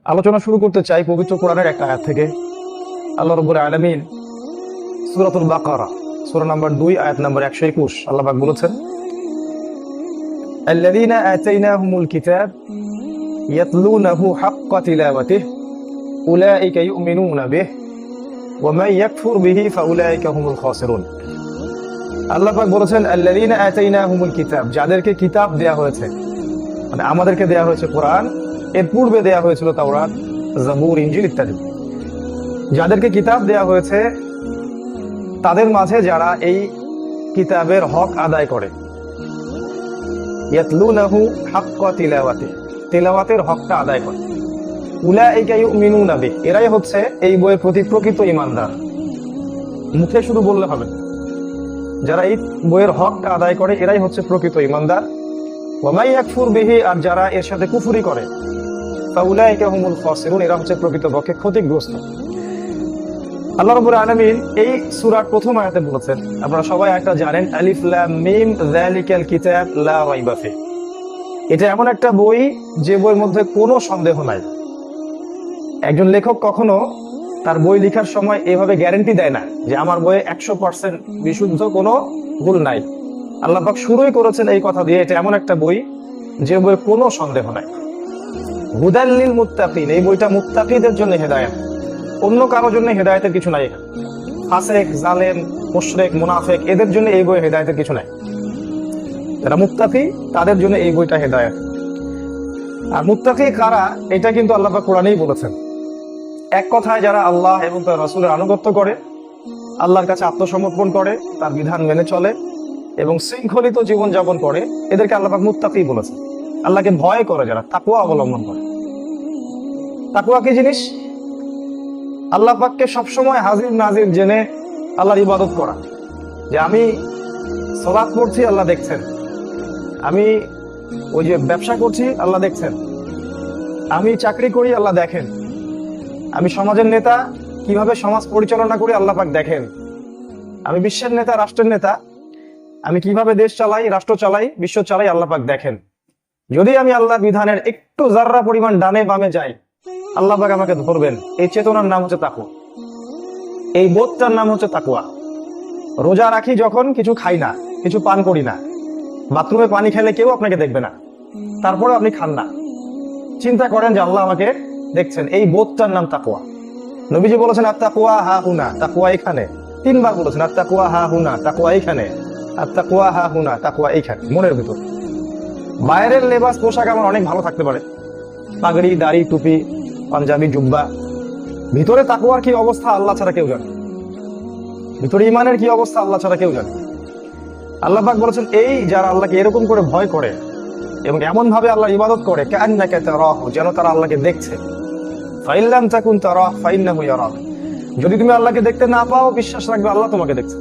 আলোচনা শুরু করতে চাই পবিত্র কোরআনের একটা আয়াত থেকে। আল্লাহ রাব্বুল আলামিন সূরাতুল বাকারা সূরা নাম্বার 2 আয়াত নাম্বার 121 আল্লাহ পাক বলেছেন, আল্লাযীনা আতাইনাহুমুল কিতাব ইয়াতলুনাহু হাক্কা তিলাওয়াতিহি উলাইকা ইউমিনুনা বিহি ওয়া মান ইয়াকফুর বিহি ফাউলাইকা হুমুল খাসিরুন। আল্লাহ পাক বলেছেন, আল্লাযীনা আতাইনাহুমুল কিতাব, যাদেরকে কিতাব দেয়া হয়েছে, মানে আমাদেরকে দেয়া হয়েছে কোরআন, এর পূর্বে দেয়া হয়েছিল তাওরাত, জাবুর, ইনজিল ইত্যাদি। যাদেরকে কিতাব দেয়া হয়েছে তাদের মাঝে যারা এই কিতাবের হক আদায় করে, ইয়াতলুনাহু হাক্কা তিলাওয়াতিহি, তিলাওয়াতের হকটা আদায় করে, উলাইকা ইউমিনুনা বিহি, এরাই হচ্ছে এই বইয়ের প্রতি প্রকৃত ঈমানদার। মুখে শুধু বললে হবে না, যারা এই বইয়ের হকটা আদায় করে এরাই হচ্ছে প্রকৃত ঈমানদার। ওয়া মান ইয়াকফুর বিহি, আর যারা এর সাথে কুফরি করে, ফাউলাইকা হুমুল খাসিরুন, এরা হচ্ছে প্রকৃতপক্ষে ক্ষতিগ্রস্ত। আল্লাহ রাব্বুল আলামিন এই সূরার প্রথম আয়াতে বলেছেন, আপনারা সবাই একটা জানেন, আলিফ লাম মিম যালিকাল কিতাব লা রাইবা ফিহি। এটা এমন একটা বই যে বইয়ের মধ্যে কোনো সন্দেহ নাই। একজন লেখক কখনো তার বই লেখার সময় এভাবে গ্যারান্টি দেয় না যে আমার বইয়ে 100% বিশুদ্ধ কোনো ভুল নাই। আল্লাহ পাক শুরুই করেছেন এই কথা দিয়ে, এটা এমন একটা বই যে বইয়ে কোনো সন্দেহ নাই। হুদাল লিল মুত্তাকিন, এই বইটা মুত্তাকিদের জন্য হেদায়েত, অন্য কারোর জন্য হেদায়েতের কিছু নাই। ফাসেক, জালেম, মুশরিক, মুনাফিক, এদের জন্য এই বই হেদায়েতের কিছু নাই। যারা মুত্তাকি তাদের জন্য এই বইটা হেদায়েত। আর মুত্তাকি কারা, এটা কিন্তু আল্লাহ পাক কোরআনেই বলেছেন। এক কথায় যারা আল্লাহ এবং তার রাসূলের আনুগত্য করে, আল্লাহর কাছে আত্মসমর্পণ করে, তার বিধান মেনে চলে এবং শৃঙ্খলিত জীবন যাপন করে, এদেরকে আল্লাহ পাক মুত্তাকি বলেছেন। আল্লাহকে ভয় করে যারা, তাকওয়া অবলম্বন করে। তাকওয়া কি জিনিস? আল্লাহ পাককে সবসময় হাজির নাজির জেনে আল্লাহর ইবাদত করা, যে আমি সালাত পড়ছি আল্লাহ দেখছেন, আমি ওই যে ব্যবসা করছি আল্লাহ দেখছেন, আমি চাকরি করি আল্লাহ দেখেন, আমি সমাজের নেতা, কিভাবে সমাজ পরিচালনা করি আল্লাহ পাক দেখেন, আমি বিশ্বের নেতা, রাষ্ট্রের নেতা, আমি কিভাবে দেশ চালাই, রাষ্ট্র চালাই, বিশ্ব চালাই, আল্লাহ পাক দেখেন। যদি আমি আল্লাহর বিধানের একটু জাররা পরিমাণ ডানে বামে যাই, আল্লাহ পাক আমাকে ধরবেন। এই চেতনার নাম হচ্ছে তাকওয়া, এই বোধটার নাম হচ্ছে তাকওয়া। রোজা রাখি যখন, কিছু খাই না, কিছু পান করি না, বাথরুমে পানি খেলে কেউ আপনাকে দেখবে না, তারপরে আপনি খান না, চিন্তা করেন যে আল্লাহ আমাকে দেখছেন, এই বোধটার নাম তাকওয়া। নবীজি বলেছেন, আত-তাকওয়া হা হুনা, তাকওয়া এখানে। 3 বার বলেছেন, আত-তাকওয়া হা হুনা, তাকওয়া এখানে, আত-তাকওয়া হা হুনা, তাকওয়া এখানে, মনের ভিতর। বাইরের লেবাস পোশাক আমার অনেক ভালো থাকতে পারে, পাগড়ি, দাড়ি, টুপি, পাঞ্জাবি, জুব্বা, ভিতরে তাকওয়ার কি অবস্থা আল্লাহ ছাড়া কেউ জানে। ভিতরে ঈমানের কি অবস্থা আল্লাহ ছাড়া কেউ জানে। আল্লাহ পাক বলেছেন, এই যারা আল্লাহকে এরকম করে ভয় করে এবং এমন ভাবে আল্লাহর ইবাদত করে, কান্নাকা তারাহু, যেন তারা আল্লাহকে দেখছে। ফাইন লাম তাকুন তারাহু ফাইন্নাহু ইয়ারাক, যদি তুমি আল্লাহকে দেখতে না পাও, বিশ্বাস রাখবে আল্লাহ তোমাকে দেখছে।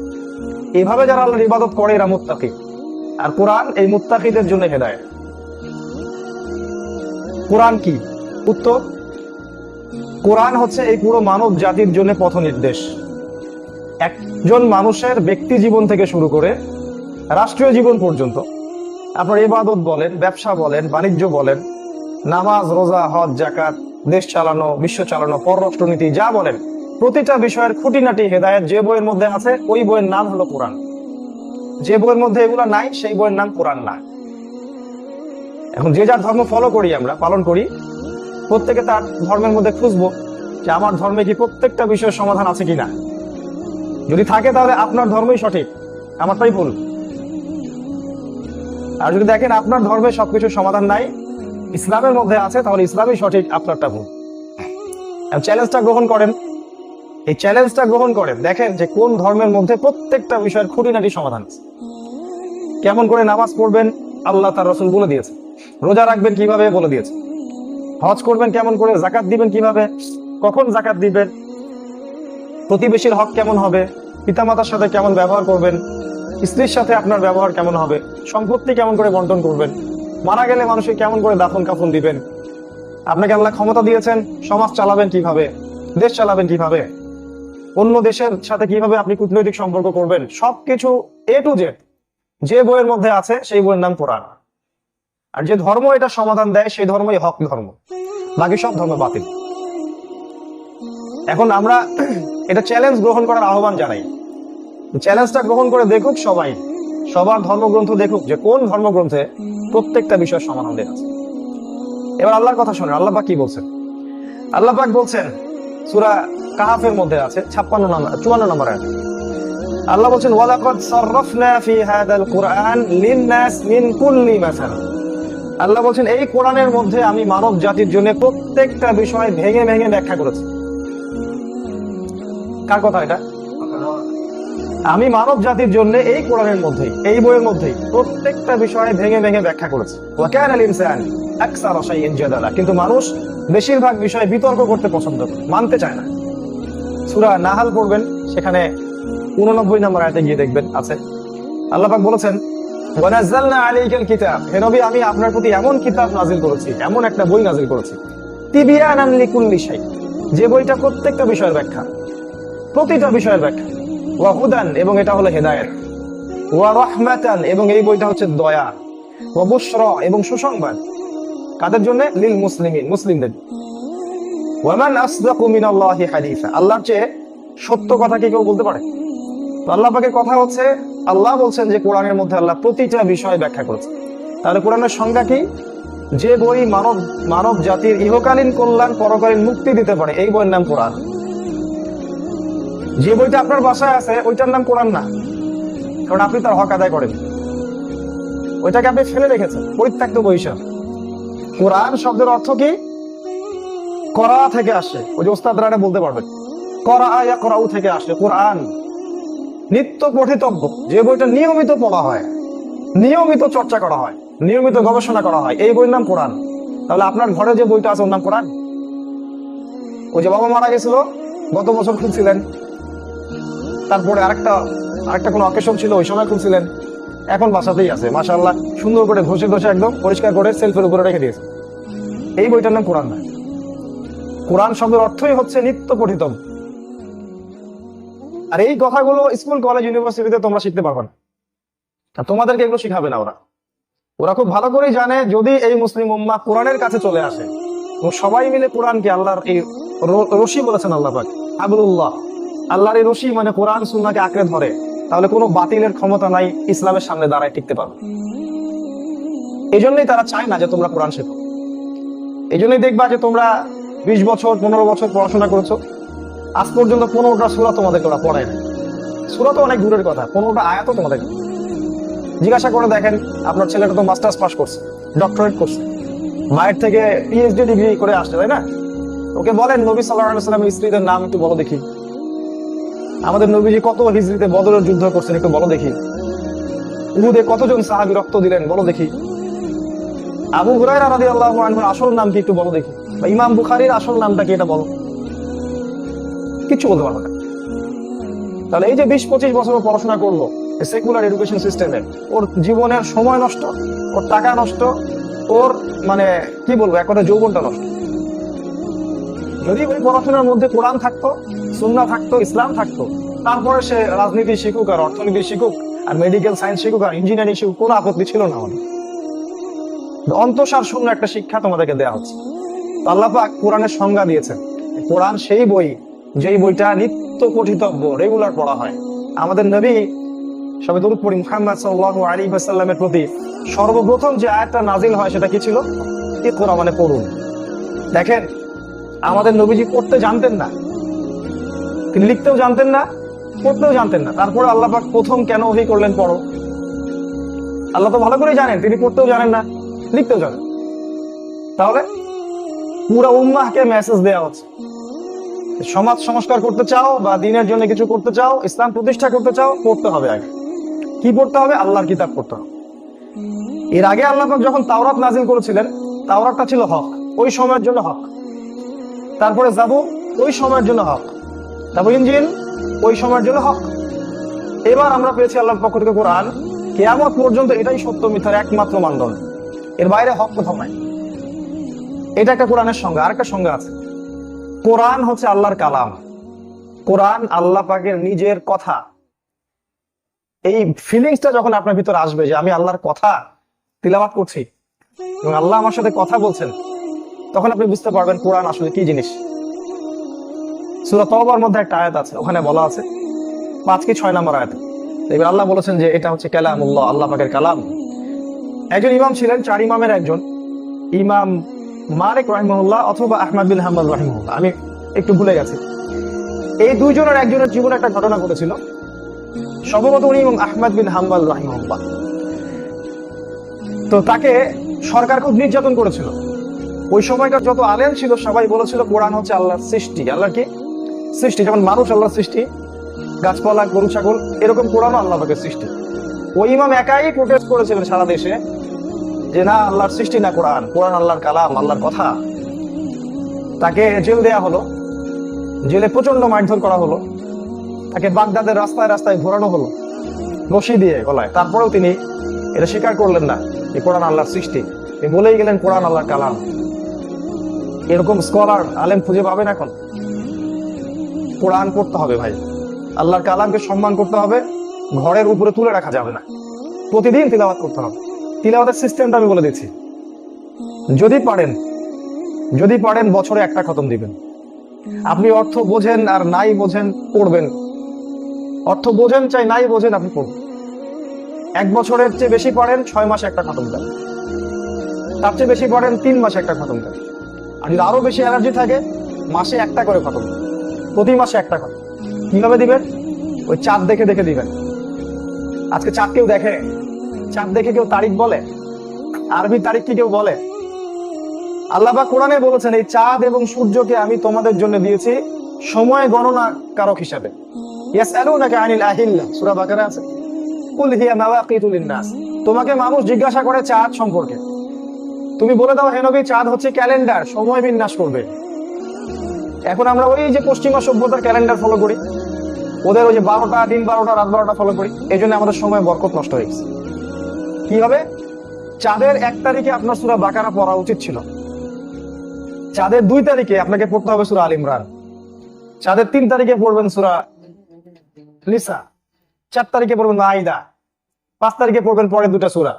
এইভাবে যারা আল্লাহর ইবাদত করে এরা মুত্তাকি। আর কোরআন এই মুত্তাকিদের জন্য হেদায়েত। কোরআন কি? উত্তর, কোরআন হচ্ছে এই পুরো মানব জাতির জন্য পথ নির্দেশ। একজন মানুষের ব্যক্তি জীবন থেকে শুরু করে রাষ্ট্রীয় জীবন পর্যন্ত, আপনার ইবাদত বলেন, ব্যবসা বলেন, বাণিজ্য বলেন, নামাজ, রোজা, হজ, যাকাত, দেশ চালানো, বিশ্ব চালানো, পররাষ্ট্রনীতি, যা বলেন, প্রতিটা বিষয়ের খুঁটিনাটি হেদায়েত যে বইয়ের মধ্যে আছে, ওই বইয়ের নাম হলো কোরআন। যে বইয়ের মধ্যে এগুলো নাই, সেই বইয়ের নাম কোরআন না। এখন যে যার ধর্ম ফলো করি, আমরা পালন করি, প্রত্যেকে তার ধর্মের মধ্যে খুঁজবো যে আমার ধর্মে কি প্রত্যেকটা বিষয়ের সমাধান আছে কিনা। যদি থাকে তাহলে আপনার ধর্মই সঠিক, আমারটাই ভুল। আর যদি দেখেন আপনার ধর্মে সবকিছুর সমাধান নাই, ইসলামের মধ্যে আছে, তাহলে ইসলামই সঠিক, আপনারটা ভুল। চ্যালেঞ্জটা গ্রহণ করেন, এই চ্যালেঞ্জটা গ্রহণ করেন, দেখেন যে কোন ধর্মের মধ্যে প্রত্যেকটা বিষয়ের খুঁটিনাটি সমাধান আছে। কেমন করে নামাজ পড়বেন আল্লাহ তার রাসূল বলে দিয়েছে, রোজা রাখবেন কিভাবে বলে দিয়েছে, হজ করবেন কেমন করে, যাকাত দিবেন কিভাবে, কখন যাকাত দিবেন, প্রতিবেশীর হক কেমন হবে, পিতামাতার সাথে কেমন ব্যবহার করবেন, স্ত্রীর সাথে আপনার ব্যবহার কেমন হবে, সম্পত্তি কেমন করে বন্টন করবেন, মারা গেলে মানুষকে কেমন করে দাফন কাফন দিবেন, আপনাকে আল্লাহ ক্ষমতা দিয়েছেন, সমাজ চালাবেন কিভাবে, দেশ চালাবেন কিভাবে, অন্য দেশের সাথে কিভাবে আপনি কূটনৈতিক সম্পর্ক করবেন, সবকিছু এ টু জেড যে বইয়ের মধ্যে আছে, সেই বইয়ের নাম কোরআন। আর যে ধর্ম এটা সমাধান দেয়, সেই ধর্মই হক ধর্ম। বাকি সব ধর্ম বাতিল। এখন আমরা এটা চ্যালেঞ্জ গ্রহণ করার আহ্বান জানাই। চ্যালেঞ্জটা গ্রহণ করে দেখুক সবাই, সবার ধর্মগ্রন্থ দেখুক যে কোন ধর্মগ্রন্থে প্রত্যেকটা বিষয়ের সমাধান দেওয়া আছে। এবার আল্লাহর কথা শোনেন, আল্লাহ পাক কি বলছেন। আল্লাহ পাক বলছেন সূরা কাহাফের মধ্যে আছে 54 নম্বর আয়াত। আল্লাহ বলছেন ওয়ালাকাদ সাররাফনা ফি হাদাল কুরআন লিন-নাস মিন কুল্লি মাসাল। আল্লাহ বলছেন এই কোরআনের মধ্যে আমি মানব জাতির জন্য প্রত্যেকটা বিষয় ভেঙে ভেঙে ব্যাখ্যা করেছি। কার কথা এটা? আমি মানব জাতির জন্য এই কোরআনের মধ্যেই, এই বইয়ের মধ্যেই প্রত্যেকটা বিষয় ভেঙে ভেঙে ব্যাখ্যা করেছি। ওয়া কানাল ইনসান আকসারা শাইইন জাদালা। কিন্তু মানুষ বেশিরভাগ বিষয়ে বিতর্ক করতে পছন্দ করে, মানতে চায় না। সূরা নাহাল পড়বেন, সেখানে 89 নম্বর আয়াতে গিয়ে দেখবেন আছে আল্লাহ পাক বলেছেন ওয়া নাযালনা আলাইকাল কিতাব। হে নবী, আমি আপনার প্রতি এমন কিতাব নাজিল করেছি, এমন একটা বই নাজিল করেছি, তিবিয়ানান লিকুল্লি শাই, যে বইটা প্রত্যেকটা বিষয়ের ব্যাখ্যা, প্রতিটা বিষয়ের ব্যাখ্যা। ওয়া হুদান, এবং এটা হলো হেদায়েত। ওয়া রাহমাতান, এবং এই বইটা হচ্ছে দয়া। ওয়া বুশরা, এবং সুসংবাদ। কাদের জন্য? লিল মুসলিমিন, মুসলিমদের। ওয়া মান আসদাকু মিনাল্লাহি হাদিসা। আল্লাহর চেয়ে সত্য কথা কি কেউ বলতে পারে? তো আল্লাহ পাকের কথা হচ্ছে, আল্লাহ বলছেন যে কোরআনের মধ্যে আল্লাহ প্রতিটা বিষয় ব্যাখ্যা করেছে। তাহলে কোরআনের সংজ্ঞা কি? যে বই মানব জাতির ইহকালীন কল্যাণ, পরকালীন মুক্তি দিতে পারে, এই বইয়ের নাম কোরআন। যে বইটা আপনার বাসায় আছে ওইটার নাম কোরআন না, কারণ আপনি তার হক আদায় করেন, ওইটাকে আপনি ফেলে রেখেছেন, পরিত্যক্ত বই হিসাব। কোরআন শব্দের অর্থ কি? করা থেকে আসে, ওই যে ওস্তাদরা বলতে পারবেন, করা ইয়া করাউ থেকে আসে কোরআন, নিত্য পঠিতব্য, যে বইটা নিয়মিত পড়া হয়, নিয়মিত চর্চা করা হয়, নিয়মিত গবেষণা করা হয়, এই বইয়ের নাম কোরআন। তাহলে আপনার ঘরে যে বইটা আছে ওর নাম কোরআন? ওই যে বাবা মারা গেছিল গত বছর খুলছিলেন, তারপরে আরেকটা কোনো অকেশন ছিল ওই সময় খুলছিলেন, এখন বাসাতেই আছে, মাশাআল্লাহ, সুন্দর করে ঘষে ঘষে একদম পরিষ্কার করে সেলফের উপরে রেখে দিয়েছে। এই বইটার নাম কোরআন না। কোরআন শব্দের অর্থই হচ্ছে নিত্য পঠিতব্য। আর এই কথাগুলো স্কুল, কলেজ, ইউনিভার্সিটিতে তোমরা শিখতে পারবে না, তোমাদেরকে এগুলো শিখাবে না। ওরা খুব ভালো করেই জানে যদি এই মুসলিম উম্মাহ কোরআনের কাছে চলে আসে এবং সবাই মিলে কোরআনকে, আল্লাহর এই রশি বলেছেন আল্লাহ পাক, হাবলুল্লাহ, আল্লাহর এই রশি মানে কোরআন সুন্নাহকে আঁকড়ে ধরে, তাহলে কোনো বাতিলের ক্ষমতা নাই ইসলামের সামনে দাঁড়ায় টিকতে পারবে। এই জন্যই তারা চায় না যে তোমরা কোরআন শেখো। এই জন্যই দেখবা যে তোমরা 20 বছর 15 বছর পড়াশোনা করেছো, আজ পর্যন্ত 15টা সূরা তোমাদেরকে ওরা পড়ায় না। সূরা তো অনেক দূরের কথা, 15টা আয়াতও তোমাদের। জিজ্ঞাসা করে দেখেন, আপনার ছেলেটা তো মাস্টার্স পাস করছে, ডক্টরেট করছে, মায়ের থেকে পিএইচডি ডিগ্রি করে আসছে, তাই না? ওকে বলেন নবী সাল্লাল্লাহু আলাইহি ওয়াসাল্লামের স্ত্রীদের নাম একটু বলো দেখি। আমাদের নবীজি কত হিজরিতে বদরের যুদ্ধ করছেন একটু বলো দেখি। উহুদে কতজন সাহাবী রক্ত দিলেন বলো দেখি। আবু হুরায়রা রাদিয়াল্লাহু আনহুর আসল নাম কি একটু বলো দেখি, বা ইমাম বুখারীর আসল নামটা কি এটা বলো। কিচ্ছু বলতে পারবে না। তাহলে এই যে 20-25 বছর পড়াশোনা করলো সেকুলার এডুকেশন সিস্টেমে, ওর জীবনের সময় নষ্ট, ওর টাকা নষ্ট, ওর মানে কি বলবো, এক কথা যৌবনটা নষ্ট। যদি ওই পড়াশোনার মধ্যে কোরআন থাকতো, সুন্নাহ থাকতো, ইসলাম থাকতো, তারপরে সে রাজনীতি শিখুক আর অর্থনীতি শিখুক আর মেডিকেল সায়েন্স শিখুক আর ইঞ্জিনিয়ারিং শিখুক, কোনো আপত্তি ছিল না আমাদের। অন্তঃসার শূন্য একটা শিক্ষা তোমাদেরকে দেওয়া হচ্ছে। আল্লাহ পাক কোরআনের সংজ্ঞা দিয়েছেন, কোরআন সেই বই যেই বইটা নিত্য পঠিতব্য, রেগুলার পড়া হয়। আমাদের নবী সবে দরুদ পড়ি মুহাম্মদ সাল্লাল্লাহু আলাইহি ওয়াসাল্লামের প্রতি সর্বপ্রথম যে আয়াতটা নাজিল হয় সেটা কি ছিল? ইকরা, মানে পড়ুন। দেখেন, আমাদের নবীজি পড়তে জানতেন না, তিনি লিখতেও জানতেন না, পড়তেও জানতেন না। তারপরে আল্লাহ পাক প্রথম কেন ওহী করলেন পড়ো? আল্লাহ তো ভালো করেই জানেন তিনি পড়তেও জানেন না, লিখতেও জানেন। তাহলে পুরো উম্মাহকে মেসেজ দেওয়া হচ্ছে, সমাজ সংস্কার করতে চাও বা দ্বীনের জন্য কিছু করতে চাও, ইসলাম প্রতিষ্ঠা করতে চাও, পড়তে হবে। আগে কি পড়তে হবে? আল্লাহর কিতাব পড়তে হবে। এর আগে আল্লাহ পাক যখন তাওরাত নাজিল করেছিলেন, তাওরাতটা ছিল হক, ওই সময়ের জন্য হক। তারপরে যাবুর ওই সময়ের জন্য হক, তারপর ইনজিল ওই সময়ের জন্য হক। এবার আমরা পেয়েছি আল্লাহর পক্ষ থেকে কোরআন, কিয়ামত পর্যন্ত এটাই সত্য মিথ্যার একমাত্র মানদণ্ড, এর বাইরে হক কোথাও নাই। এটা একটা কোরআনের সংজ্ঞা। আরেকটা সংজ্ঞা আছে, কোরআন হচ্ছে আল্লাহর কালাম, কোরআন আল্লাহ পাকের নিজের কথা। এই ফিলিংসটা যখন আপনার ভিতর আসবে যে আমি আল্লাহর কথা তিলাওয়াত করছি এবং আল্লাহ আমার সাথে কথা বলছেন, তখন আপনি বুঝতে পারবেন কোরআন আসলে কি জিনিস। সূরা তওবার মধ্যে একটা আয়াত আছে, ওখানে বলা আছে 5 কি 6 নম্বর আয়াতে, এবার আল্লাহ বলেছেন যে এটা হচ্ছে কালামুল্লাহ, আল্লাহ পাকের কালাম। একজন ইমাম ছিলেন, 4 ইমামের একজন, ইমাম মালিক রাহিমাহুল্লাহ অথবা আহমদ বিন হাম্বল রাহিমাহুল্লাহ, আমি একটু ভুলে গেছি। এই দুইজনের একজনের জীবনে একটা ঘটনা ঘটেছিল। সম্ভবত উনি ইমাম আহমদ বিন হাম্বল রাহিমাহুল্লাহ। তো তাকে সরকার খুব নির্যাতন করেছিল। ওই সময়কার যত আলেম ছিল সবাই বলেছিল কোরআন হচ্ছে আল্লাহর সৃষ্টি। আল্লাহর কি সৃষ্টি? যেমন মানুষ আল্লাহর সৃষ্টি, গাছপালা, গরু ছাগল, এরকম কোরআনও আল্লাহ পাকের সৃষ্টি। ওই ইমাম একাই প্রোটেস্ট করেছিলেন সারা দেশে যে না, আল্লাহর সৃষ্টি না কোরআন, কোরআন আল্লাহর কালাম, আল্লাহর কথা। তাকে জেল দেয়া হলো, জেলে প্রচন্ড মারধর করা হলো, তাকে বাগদাদের রাস্তায় রাস্তায় ঘোরানো হলো রশি দিয়ে গলায়। তারপরেও তিনি এটা স্বীকার করলেন না যে কোরআন আল্লাহর সৃষ্টি, তিনি বলেই গেলেন কোরআন আল্লাহর কালাম। এরকম স্কলার আলেম খুঁজে পাবেন এখন? কোরআন পড়তে হবে ভাই, আল্লাহর কালামকে সম্মান করতে হবে, ঘরের উপরে তুলে রাখা যাবে না, প্রতিদিন তিলাওয়াত করতে হবে। তিলাওয়াতের সিস্টেমটা আমি বলে দিচ্ছি। যদি পারেন বছরে একটা খতম দিবেন। আপনি অর্থ বোঝেন আর নাই বোঝেন, পড়বেন। অর্থ বোঝেন চাই নাই বোঝেন, আপনি পড়বেন। 1 বছরের চেয়ে বেশি পড়েন 6 মাসে একটা খতম দেন, তার চেয়ে বেশি পড়েন 3 মাসে একটা খতম দেন। আর যদি আরো বেশি এনার্জি থাকে মাসে একটা করে খতম দেন, প্রতি মাসে একটা খতম। কিভাবে দিবেন? ওই চাঁদ দেখে দেখে দিবেন। আজকে চাঁদ কেউ দেখে? চাঁদ দেখে কেউ তারিখ বলে? আরবি তারিখ কি কেউ বলে? আল্লাহ পাক কোরআনে বলেছেন এই চাঁদ এবং সূর্যকে আমি তোমাদের জন্য দিয়েছি সময় গণনা কারক হিসাবে। ইয়াসআলুনাকা আনিল আহিল্লা, সূরা বাকারা আছে, কুল হিয়া মাওয়াকিতু লিন-নাস। তোমাকে মানুষ জিজ্ঞাসা করে চাঁদ সম্পর্কে, তুমি বলে দাও হে নবী চাঁদ হচ্ছে ক্যালেন্ডার, সময় বিন্যাস করবে। এখন আমরা ওই যে পশ্চিমা সভ্যতার ক্যালেন্ডার ফলো করি, ওদের ওই যে 12টা, দিন 12টা, রাত 12টা ফলো করি, এই জন্য আমাদের সময় বরকত নষ্ট হয়ে গেছে। কি হবে? চাঁদের 1 তারিখে আপনার সূরা বাকারা পড়া উচিত ছিল, চাঁদের 2 তারিখে আপনাকে পড়তে হবে সূরা আল ইমরান, চাঁদের 3 তারিখে পড়বেন সূরা নিসা, 4 তারিখে পড়বেন মাইদা, 5 তারিখে পড়বেন পরের 2টা সূরা।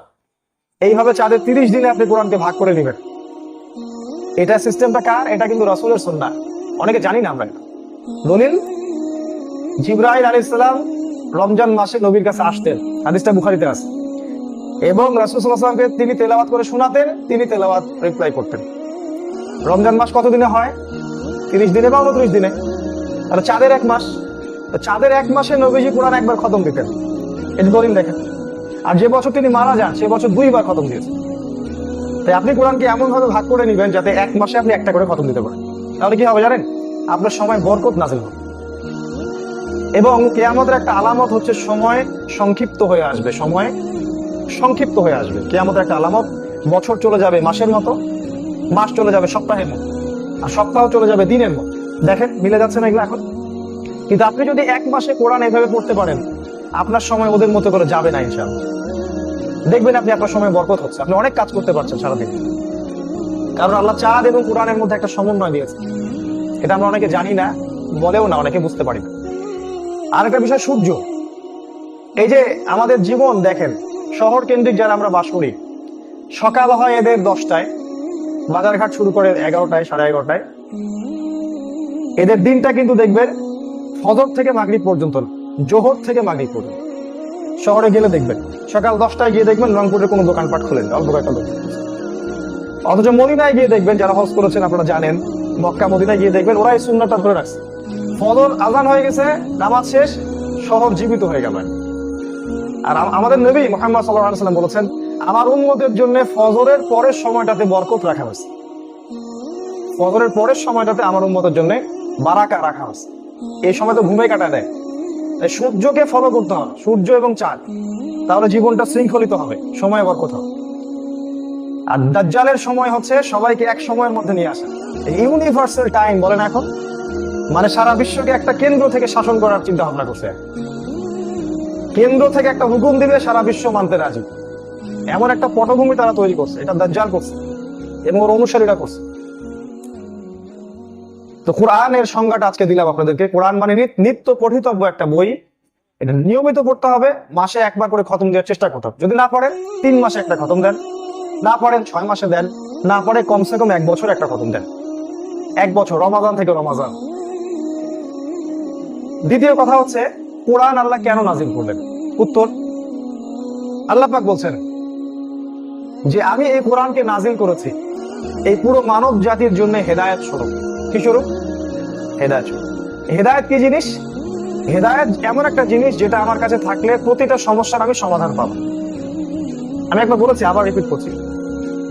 এইভাবে চাঁদের 30 দিনে আপনি কোরআনকে ভাগ করে নেবেন। এটা সিস্টেমটা কার? এটা কিন্তু রাসূলের সুন্নাহ। অনেকে জানি না আমরা। দলিল, জিবরাইল আলাইহিস সালাম রমজান মাসে নবীর কাছে আসতেন, হাদিসটা বুখারীতে আছে, এবং রাসূল সাল্লাল্লাহু আলাইহি ওয়াসাল্লামকে তিনি তেলাওয়াত করে শোনাতেন, তিনি তেলাওয়াত রিপ্লাই করতেন। রমজান মাস কত দিনে হয়? 30 দিনে বা 29 দিনে। তাহলে চাঁদের 1 মাস, তো চাঁদের 1 মাসে নবীজি কোরআন একবার খতম দিতেন। এটা দলিল দেখেন। আর যে বছর তিনি মারা যান সে বছর 2 বার খতম দিয়েছেন। তাই আপনি কোরআনকে এমন ভাবে ভাগ করে নেবেন যাতে 1 মাসে আপনি একটা করে খতম দিতে পারেন। তাহলে কি হবে জানেন? আপনার সময় বরকত নাযিল হবে। এবং কিয়ামতের একটা আলামত হচ্ছে সময় সংক্ষিপ্ত হয়ে আসবে, সময় সংক্ষিপ্ত হয়ে আসবে। কিয়ামতের একটা আলামত, বছর চলে যাবে মাসের মতো, মাস চলে যাবে সপ্তাহের মতো, আর সপ্তাহ চলে যাবে দিনের মতো। দেখেন মিলে যাচ্ছে না এগুলো এখন? কিন্তু আপনি যদি 1 মাসে কোরআন এইভাবে পড়তে পারেন, আপনার সময় ওদের মতো করে যাবে না ইনশাআল্লাহ। দেখবেন আপনি আপনার সময় বরকত হচ্ছে, আপনি অনেক কাজ করতে পারছেন সারাদিন। কারণ আল্লাহ চাঁদ এবং কোরআনের মধ্যে একটা সমন্বয় দিয়েছে। এটা আমরা অনেকে জানি না, বলেও না, অনেকে বুঝতে পারি না। আর একটা বিষয় সূর্য। এই যে আমাদের জীবন দেখেন, শহর কেন্দ্রিক যারা আমরা বাস করি, সকাল হয় এদের 10টায়, বাজারঘাট শুরু করে 11টায়, 11:30টায়। এদের দিনটা কিন্তু দেখবেন ফজর থেকে মাগরিব পর্যন্ত, জোহর থেকে মাগরিব পর্যন্ত। শহরে গেলে দেখবেন সকাল 10টায় গিয়ে দেখবেন রংপুরের কোনো দোকানপাট খোলেন, অল্প কয়েকটা দোকান। অথচ মদিনায় গিয়ে দেখবেন, যারা হজ করেছেন আপনারা জানেন, মক্কা মদিনায় গিয়ে দেখবেন ওরা এই সুন্নাহটা ধরে রাখছে। ফজর আজান হয়ে গেছে, নামাজ শেষ, শহর জীবিত হয়ে গেল। আর আমাদের নবী মুহাম্মদ সাল্লাল্লাহু আলাইহি ওয়াসাল্লাম বলেছেন আমার উম্মতের জন্য ফজরের পরের সময়টাতে বরকত রাখা হয়েছে। ফজরের পরের সময়টাতে আমার উম্মতের জন্য বারাকা রাখা হয়েছে। এই সময় তো ঘুমে কাটা দেয়। তাই সূর্যকে ফলো করতে হবে, সূর্য এবং চাঁদ, তাহলে জীবনটা শৃঙ্খলিত হবে, সময় বরকত হবে। আর দাজ্জালের সময় হচ্ছে সবাইকে এক সময়ের মধ্যে নিয়ে আসা, ইউনিভার্সাল টাইম বলেন এখন, মানে সারা বিশ্বকে একটা কেন্দ্র থেকে শাসন করার চিন্তা ভাবনা করছে। কেন্দ্র থেকে একটা হুকুম দিবে, সারা বিশ্ব মানতে রাজি, এমন একটা পটভূমি তারা তৈরি করছে। এটা দাজ্জাল করছে এবং ওর অনুসারীরা করছে। তো কোরআনের সংজ্ঞাটা আজকে দিলাম আপনাদেরকে। কোরআন মানে নিত্য পঠিতব্য একটা বই। এটা নিয়মিত পড়তে হবে, মাসে একবার করে খতম দেওয়ার চেষ্টা করতে হবে। যদি না পড়েন 3 মাসে একটা খতম দেন, না পড়েন 6 মাসে দেন, না পারে কমসে কম 1 বছর একটা খতম দেন, 1 বছর, রমাজান থেকে রমাজান। দ্বিতীয় কথা হচ্ছে, কোরআন আল্লাহ কেন নাজিল করলেন? উত্তর, আল্লাহ পাক বলছেন যে আমি এই কোরআনকে নাজিল করেছি এই পুরো মানব জাতির জন্য হেদায়েত স্বরূপ। কি স্বরূপ? হেদায়েত স্বরূপ। হেদায়েত কি জিনিস? হেদায়েত এমন একটা জিনিস যেটা আমার কাছে থাকলে প্রতিটা সমস্যার আমি সমাধান পাবো। আমি একবার বলেছি, আবার রিপিট করছি,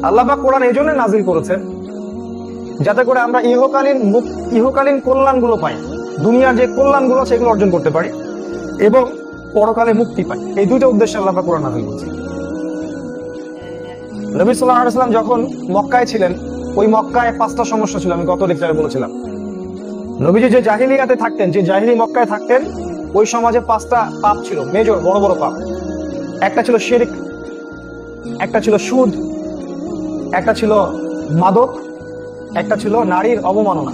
আল্লাহ পাক কোরআন এই জন্য নাজিল করেছেন যাতে করে আমরা ইহকালীন কল্যাণগুলো পাই, দুনিয়ার যে কল্যাণগুলো সেগুলো অর্জন করতে পারি এবং পরকালে মুক্তি পাই। এই দুইটা উদ্দেশ্যে আল্লাহ পাক কোরআন নাজিল করেছেন। নবী সাল্লাল্লাহু আলাইহি ওয়াসাল্লাম যখন মক্কায় ছিলেন, ওই মক্কায় 5টা সমস্যা ছিল, আমি গত লেকচারে বলেছিলাম। নবীজি যে জাহিলিয়াতে থাকতেন, যে জাহিলি মক্কায় থাকতেন, ওই সমাজে 5টা পাপ ছিল, মেজর বড় বড় পাপ। একটা ছিল শিরক, একটা ছিল সুদ, একটা ছিল মাদক, একটা ছিল নারীর অবমাননা,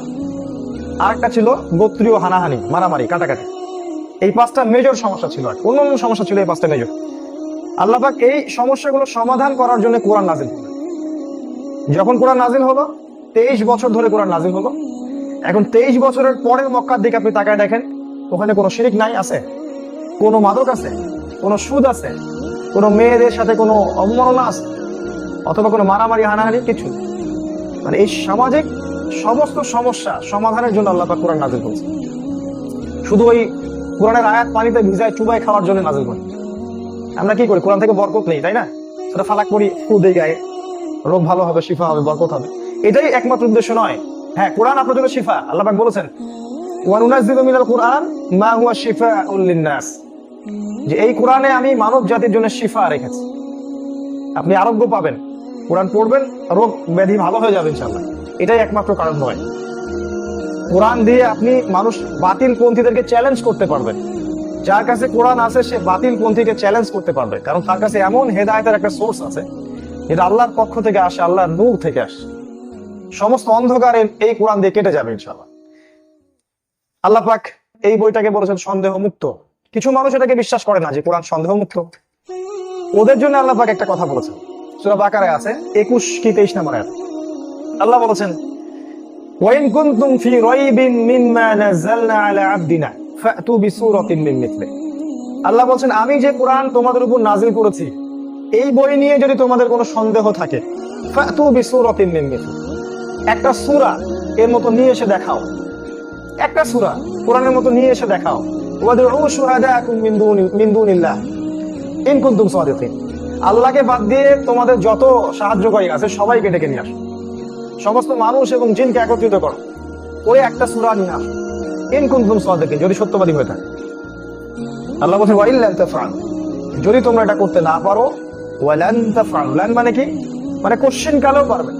আর একটা ছিল গোত্রীয় হানাহানি, মারামারি, কাটাকাটি। এই 5টা মেজর সমস্যা ছিল। আর অন্য সমস্যা ছিল এই 5টা মেজর। আল্লাহ পাক এই সমস্যাগুলো সমাধান করার জন্য কোরআন নাজিল করলেন। যখন কোরআন নাজিল হলো, 23 বছর ধরে কোরআন নাজিল হলো। এখন 23 বছরের পরে মক্কার দিকে আপনি তাকায় দেখেন, ওখানে কোনো শিরক নাই? আছে? কোনো মাদক আছে? কোনো সুদ আছে? কোনো মেয়েদের সাথে কোনো অবমাননা আছে? অথবা কোনো মারামারি, হানাহানি? কিছু। মানে এই সামাজিক সমস্ত সমস্যা সমাধানের জন্য আল্লাহ পাক কোরআন নাজিল করেছে। শুধু ওই কোরআনের আয়াত পানিতে ভিজায় চুবাই খাওয়ার জন্য নাজিল করেন। আমরা কি করি? কোরআন থেকে বরকত নেই, তাই না? সেটা ফালাক করি, ফু দেই গায়ে, রোগ ভালো হবে, শিফা হবে, বরকত হবে। এটাই একমাত্র উদ্দেশ্য নয়। হ্যাঁ, কোরআন আপনার জন্য শিফা। আল্লাহ পাক বলেছেন, ওয়া নুনাজ্জিলু মিনাল কুরআন মা হুয়া শিফাউল লিন-নাস, যে এই কোরআনে আমি মানব জাতির জন্য শিফা রেখেছি। আপনি আরোগ্য পাবেন, কোরআন পড়বেন, রোগ ব্যাধি ভালো হয়ে যাবে ইনশাআল্লাহ। এটাই একমাত্র কারণ নয়। কোরআন দিয়ে আপনি মানুষ বাতিল পন্থীদেরকে চ্যালেঞ্জ করতে পারবেন। যার কাছে কোরআন আছে সে বাতিল পন্থীকে চ্যালেঞ্জ করতে পারবে, কারণ তার কাছে এমন হেদায়েতের একটা সোর্স আছে যেটা আল্লাহর পক্ষ থেকে আসে, আল্লাহর নূর থেকে আসে। সমস্ত অন্ধকার এই কোরআন দিয়ে কেটে যাবে ইনশাআল্লাহ। আল্লাহ পাক এই বইটাকে বলেছেন সন্দেহ মুক্ত। কিছু মানুষ এটাকে বিশ্বাস করে না যে কোরআন সন্দেহ মুক্ত। ওদের জন্য আল্লাহ পাক একটা কথা বলেছেন, সূরা বাকারায় আছে 21 কি 23 নম্বর আয়াত। আল্লাহ বলেছেন, ওয়াইন কুনতুম ফি রাইবিন মিম্মা নাযালনা আলা আবদিনা ফাতু বিসূরাতিন মিন মিথলিহি। আল্লাহ বলেন, আমি যে কোরআন তোমাদের উপর নাজিল করেছি এই বই নিয়ে যদি তোমাদের কোনো সন্দেহ থাকে, ফাতু বিসূরাতিন মিন মিথলিহি, একটা সূরা এর মতো নিয়ে এসে দেখাও। একটা সূরা কোরআনের মতো নিয়ে এসে দেখাও। ওয়াদউ শুহাদাকুম মিন দুনিল্লাহ ইন কুনতুম সাদিকিন। আল্লাহকে বাদ দিয়ে তোমাদের যত সাহায্যকারী আছে সবাইকে ডেকে নিয়ে আসো, সমস্ত মানুষ এবং জিনকে একত্রিত করো, ওই একটা সূরা নিয়ে আসো। ইন কুনতুম সাদিকিন, যদি সত্যবাদী হয়ে থাকে। আল্লাহ বলেন, ওয়া ইল্লাম তাফআলু, যদি তোমরা এটা করতে না পারো, ওয়ালান তাফআলু, লান মানে কি? মানে কোশ্চিন কালেও পারবে।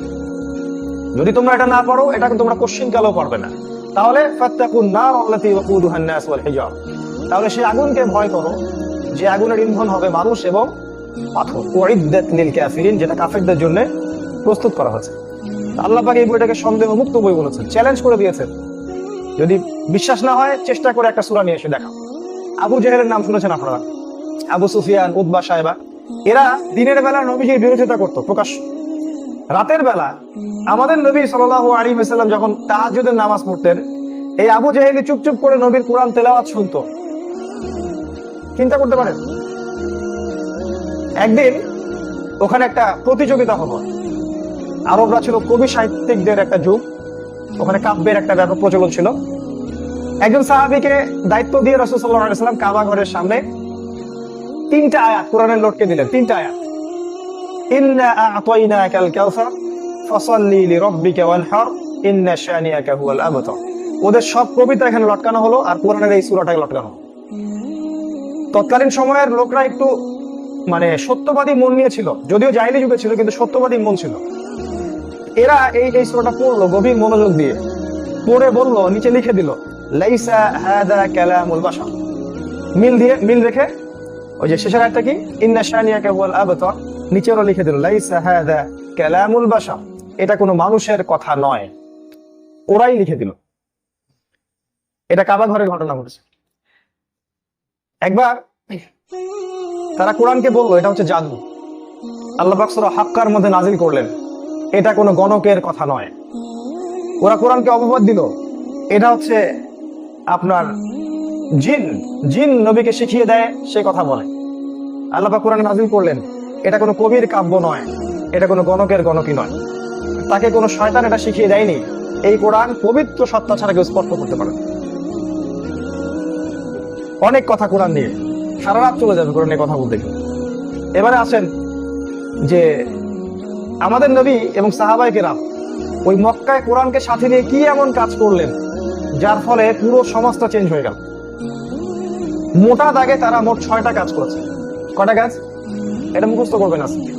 যদি তোমরা এটা না পারো, এটা তোমরা কোশ্চিন কালেও পারবে না, তাহলে ফাত্তাকুন নার আল্লাতী ওয়াকুদুহান নাস ওয়াল হিজার, তাহলে সেই আগুনকে ভয় করো যে আগুনের ইন্ধন হবে মানুষ এবং পাথর। উইদ্দাত লিল কাফিরিন, যেটা কাফেরদের জন্য প্রস্তুত করা হয়েছে। আল্লাহ পাক এই বইটাকে সন্দেহ মুক্ত বই বলেছেন, চ্যালেঞ্জ করে দিয়েছেন। যদি বিশ্বাস না হয় চেষ্টা করে একটা সূরা নিয়ে এসে দেখাও। আবু জেহেলের নাম শুনেছেন আপনারা? আবু সুফিয়ান, উতবা, সাইবা, এরা দিনের বেলা নবীজির বিরোধিতা করত প্রকাশ্য। রাতের বেলা আমাদের নবী সাল্লাল্লাহু আলাইহি ওয়াসাল্লাম যখন তাহাজ্জুদের নামাজ পড়তেন, এই আবু জেহেল চুপচুপ করে নবীর কোরআন তেলাওয়াত শুনতো। চিন্তা করতে পারেন, একদিন ওখানে একটা প্রতিযোগিতা হলো। আরবরা ছিল কবি সাহিত্যিকদের একটা যুগ, ওখানে কাব্যের একটা ব্যাপক প্রচলন ছিল। একজন সাহাবীকে দায়িত্ব দিয়ে রাসূল সাল্লাল্লাহু আলাইহি ওয়াসাল্লাম কাবা ঘরের সামনে 3টা আয়াত কোরআনের লোটকে দিলেন। 3টা আয়াত, ইন্না আ'তাইনাকাল কাউসার ফাসাল্লি লিরাব্বিকা ওয়ানহার ইন্না শানিয়াকা হুয়াল আবতার। ওদের সব কবিতা এখানে লটকানো হলো আর কোরআনের এই সূরাটাকে লটকানো হলো। তৎকালীন সময়ের লোকরা একটু মানে সত্যবাদী মন নিয়ে ছিল, যদিও জাহিলি যুগে ছিল, কিন্তু সত্যবাদী মন ছিল। এরা এই সূরাটা পড়লো গভীর মনোযোগ দিয়ে, পড়ে বলল, নিচে লিখে দিল, লাইসা হাদা কালামুল বাশার। মিল রেখে ওই যে শেষের আয়াতটা কি, ইন্না শানিয়াকা হুয়াল আবতার, নিচে ওরা লিখে দিল লাইসা হাদা কালামুল বাশার, এটা কোনো মানুষের কথা নয়। ওরাই লিখে দিল। এটা কাবা ঘরের ঘটনা ঘটেছে। একবার তারা কোরআনকে বললো এটা হচ্ছে জাদু। আল্লাহ পাক সূরা হাক্কার মধ্যে নাজিল করলেন, এটা কোনো গণকের কথা নয়। ওরা কোরআনকে অপবাদ দিল, এটা হচ্ছে আপনার জিন জিন নবীকে শিখিয়ে দেয় সে কথা বলে। আল্লাহ পাক কোরআন নাযিল করলেন, এটা কোনো কবির কাব্য নয়, এটা কোনো গণকের গণকই নয়, তাকে কোনো শয়তান এটা শিখিয়ে দেয়নি। এই কোরআন পবিত্র সত্তা ছাড়া কেউ স্পর্শ করতে পারে না। অনেক কথা কোরআন নিয়ে, সারা রাত চলে যাবে কোরআন নিয়ে কথা বলতে গেলে। এবারে আসেন যে আমাদের নবী এবং সাহাবায়ে কেরাম ওই মক্কায় কোরআনকে সাথে নিয়ে কি এমন কাজ করলেন যার ফলে পুরো সমাজটা চেঞ্জ হয়ে গেল। মোটা দাগে তারা মোট 6টা কাজ করেছে। কয়টা কাজ? এটা মুখস্থ করবেন আজকে।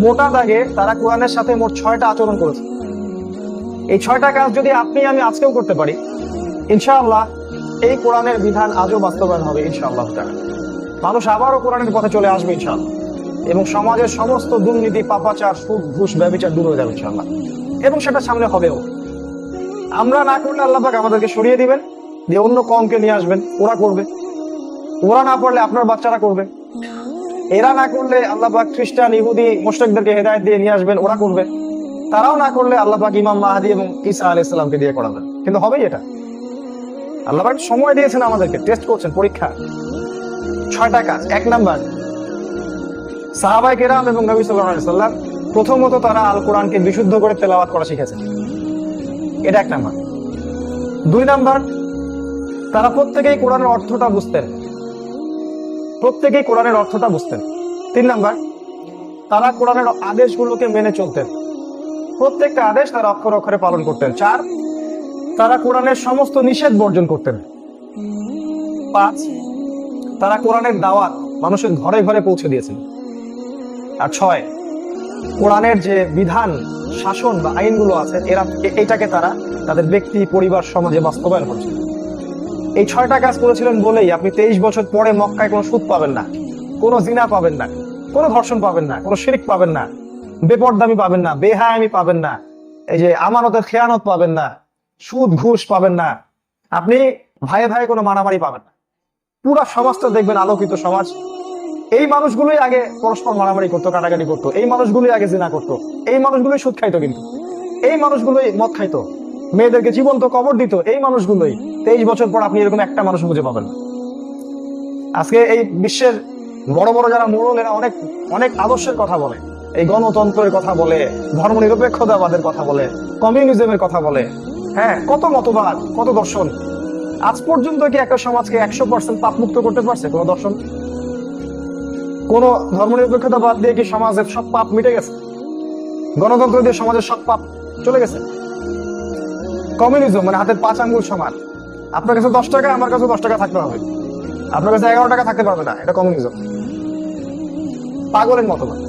মোটা দাগে তারা কোরআনের সাথে মোট 6টা আচরণ করেছে। এই 6টা কাজ যদি আপনি আমি আজকেও করতে পারি, ইনশাআল্লাহ এই কোরআনের বিধান আজও বাস্তবায়ন হবে ইনশাআল্লাহ তাআলা। মানুষ আবারও কোরআনের পথে চলে আসবে ইনশাআল্লাহ, এবং সমাজের সমস্ত দুর্নীতি, পাপাচার, সুদ, ঘুষ, ব্যভিচার দূর হয়ে যাবে ইনশাআল্লাহ, এবং সেটা সামনে হবেও। আমরা না করলে আল্লাহ পাক আমাদেরকে সরিয়ে দিবেন, দিয়ে অন্য কওমকে নিয়ে আসবেন, ওরা করবে। ওরা না পারলে আপনার বাচ্চারা করবে। এরা না করলে আল্লাহ পাক খ্রিস্টান, ইহুদি, মুশরিকদেরকে হেদায়েত দিয়ে নিয়ে আসবেন, ওরা করবে। তারাও না করলে আল্লাহ পাক ইমাম মাহদী এবং ঈসা আলাইহিস সালামকে দিয়ে করাবেন। কিন্তু হবেই এটা। আল্লাহ পাক সময় দিয়েছেন আমাদেরকে, টেস্ট করছেন, পরীক্ষা। 6টা কাজ। 1 নাম্বার, সাহাবায়ে কেরাম এবং নবী সাল্লাল্লাহু আলাইহি ওয়াসাল্লাম প্রথমত তারা আল কোরআনকে বিশুদ্ধ করে তেলাওয়াত করা শিখেছেন। এটা 1 নাম্বার। 2 নাম্বার, তারা প্রত্যেকেই কোরআনের অর্থটা বুঝতেন। 3 নাম্বার, তারা কোরআনের আদেশগুলোকে মেনে চলতেন। প্রত্যেকটা আদেশ তারা অক্ষরে অক্ষরে পালন করতেন। 4, তারা কোরআনের সমস্ত নিষেধ বর্জন করতেন। 5, তারা কোরআনের দাওয়াত মানুষের ঘরে ঘরে পৌঁছে দিয়েছেন। আর 6, কোরআনের যে বিধান, শাসন বা আইনগুলো আছে এটাকে তারা তাদের ব্যক্তি, পরিবার, সমাজে বাস্তবায়ন করছে। এই 6টা কাজ করেছিলেন বলেই আপনি 23 বছর পরে মক্কায় কোনো সুদ পাবেন না, কোনো জিনা পাবেন না, কোনো ধর্ষণ পাবেন না, কোনো শিরক পাবেন না, বেপরদামি পাবেন না, বেহায়ামি পাবেন না, এই যে আমানতের খেয়ানত পাবেন না, সুদ ঘুষ পাবেন না, আপনি ভাইয়ে ভাইয়ে কোনো মারামারি পাবেন না। পুরা সমাজটা দেখবেন আলোকিত সমাজ। এই মানুষগুলোই আগে পরস্পর মারামারি করতো, কাটাকাটি করতো, এই মানুষগুলোই আগে জিনা করতো, এই মানুষগুলোই সুদ খাইতো, কিন্তু এই মানুষগুলোই মদ খাইতো, মেয়েদেরকে জীবন্ত কবর দিত, এই মানুষগুলোই। 23 বছর পর আপনি এরকম একটা মানুষ খুঁজে পাবেন না। আজকে এই বিশ্বের বড় বড় যারা মোড়ল, এরা অনেক অনেক আদর্শের কথা বলে, এই গণতন্ত্রের কথা বলে, ধর্ম নিরপেক্ষতাবাদের কথা বলে, কমিউনিজমের কথা বলে, হ্যাঁ, কত মতবাদ, কত দর্শন। আজ পর্যন্ত কি একটা সমাজকে 100% পাপ মুক্ত করতে পারছে কোন দর্শন? কোন ধর্ম নিরপেক্ষতাবাদ দিয়ে কি সমাজের সব পাপ মিটে গেছে? গণতন্ত্র দিয়ে সমাজের সব পাপ চলে গেছে? কমিউনিজম মানে হাতের 5 আঙ্গুল সমান, আপনার কাছে 10 টাকা, আমার কাছে 10 টাকা থাকতে হবে, আপনার কাছে 11 টাকা থাকতে পারবে না, এটা কমিউনিজম। পাগলের মতবাদ।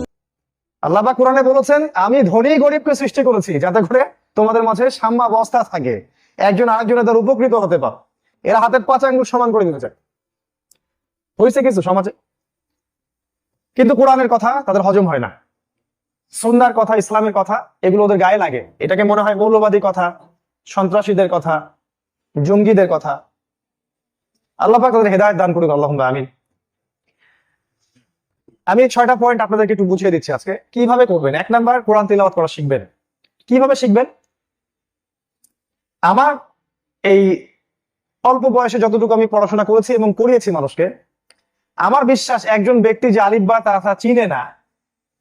আল্লাহ পাক কোরআনে বলেছেন, আমি ধনী গরিবকে সৃষ্টি করেছি যাতে করে তোমাদের মাঝে সাম্যাবস্থা থাকে, একজন আরেকজনের দ্বারা উপকৃত হতে পারো। এরা হাতের 5 আঙ্গুল সমান করে দিতে চায়। হয়েছে কিছু সমাজে, কিন্তু কোরআনের কথা তাদের হজম হয় না। সুন্নাহর কথা, ইসলামের কথা, এগুলো ওদের গায়ে লাগে। এটাকে মনে হয় মৌলবাদী কথা, সন্ত্রাসীদের কথা, জঙ্গিদের কথা। আল্লাহ পাক তাদের হেদায়েত দান করুক, আল্লাহুম্মা আমিন। আমি 6টা পয়েন্ট আপনাদেরকে একটু বুঝিয়ে দিচ্ছি আজকে কিভাবে করবেন। 1 নাম্বার, কোরআন তিলাওয়াত করা শিখবেন। কিভাবে শিখবেন? আমার এই অল্প বয়সে যতটুকু আমি পড়াশোনা করেছি এবং করিয়েছি মানুষকে, আমার বিশ্বাস একজন ব্যক্তি যে আলিফ বা তা চিনে না,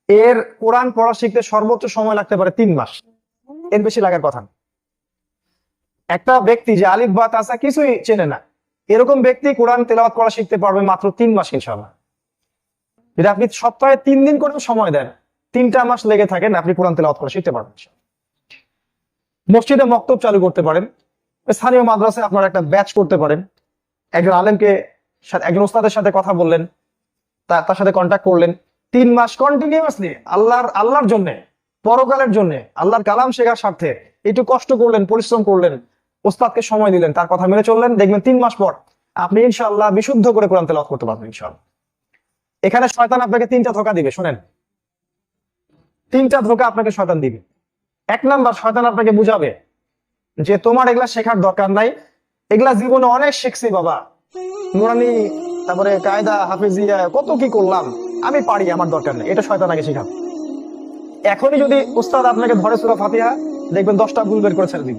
এর কোরআন পড়া শিখতে সর্বোচ্চ সময় লাগতে পারে 3 মাস, এর বেশি লাগার কথা না। একটা ব্যক্তি যে আলিফ বা তা কিছুই চেনে না, এরকম ব্যক্তি কোরআন তেলাওয়াত করা শিখতে পারবে মাত্র 3 মাস ইনশাআল্লাহ। যদি আপনি সপ্তাহে 3 দিন করে সময় দেন, 3টা মাস লেগে থাকেন, আপনি কোরআন তেলাওয়াত করা শিখতে পারবেন। মসজিদে মক্তব চালু করতে পারেন, স্থানীয় মাদ্রাসায় আপনারা একটা ব্যাচ করতে পারেন, একজন আলেমকে, একজন ওস্তাদের সাথে কথা বললেন, তার সাথে কন্ট্যাক্ট করলেন, 3 মাস কন্টিনিউয়াসলি আল্লাহর জন্য, পরকালের জন্য, আল্লাহর কালাম শেখার স্বার্থে একটু কষ্ট করলেন, পরিশ্রম করলেন, ওস্তাদকে সময় দিলেন, তার কথা মেনে চললেন, দেখবেন 3 মাস পর আপনি ইনশাআল্লাহ বিশুদ্ধ করে কোরআন তেলাওয়াত করতে পারবেন ইনশাআল্লাহ। এখানে শয়তান আপনাকে 3টা ধোঁকা দিবে, শুনেন, 3টা ধোঁকা আপনাকে শয়তান দিবে। 1 নাম্বার, শয়তান আপনাকে বুঝাবে যে তোমার এগুলা শেখার দরকার নাই, এগুলা জীবনে অনেক শিখছি বাবা, নুরানি, তারপরে কায়দা, হাফেজিয়া, কত কি করলাম, আমি পারি, আমার দরকার নেই। এটা শয়তান আগে শেখাবে। এখনই যদি উস্তাদ আপনাকে ধরে সূরা ফাতিহা, দেখবেন 10টা ভুল বের করে ছেড়ে দিন।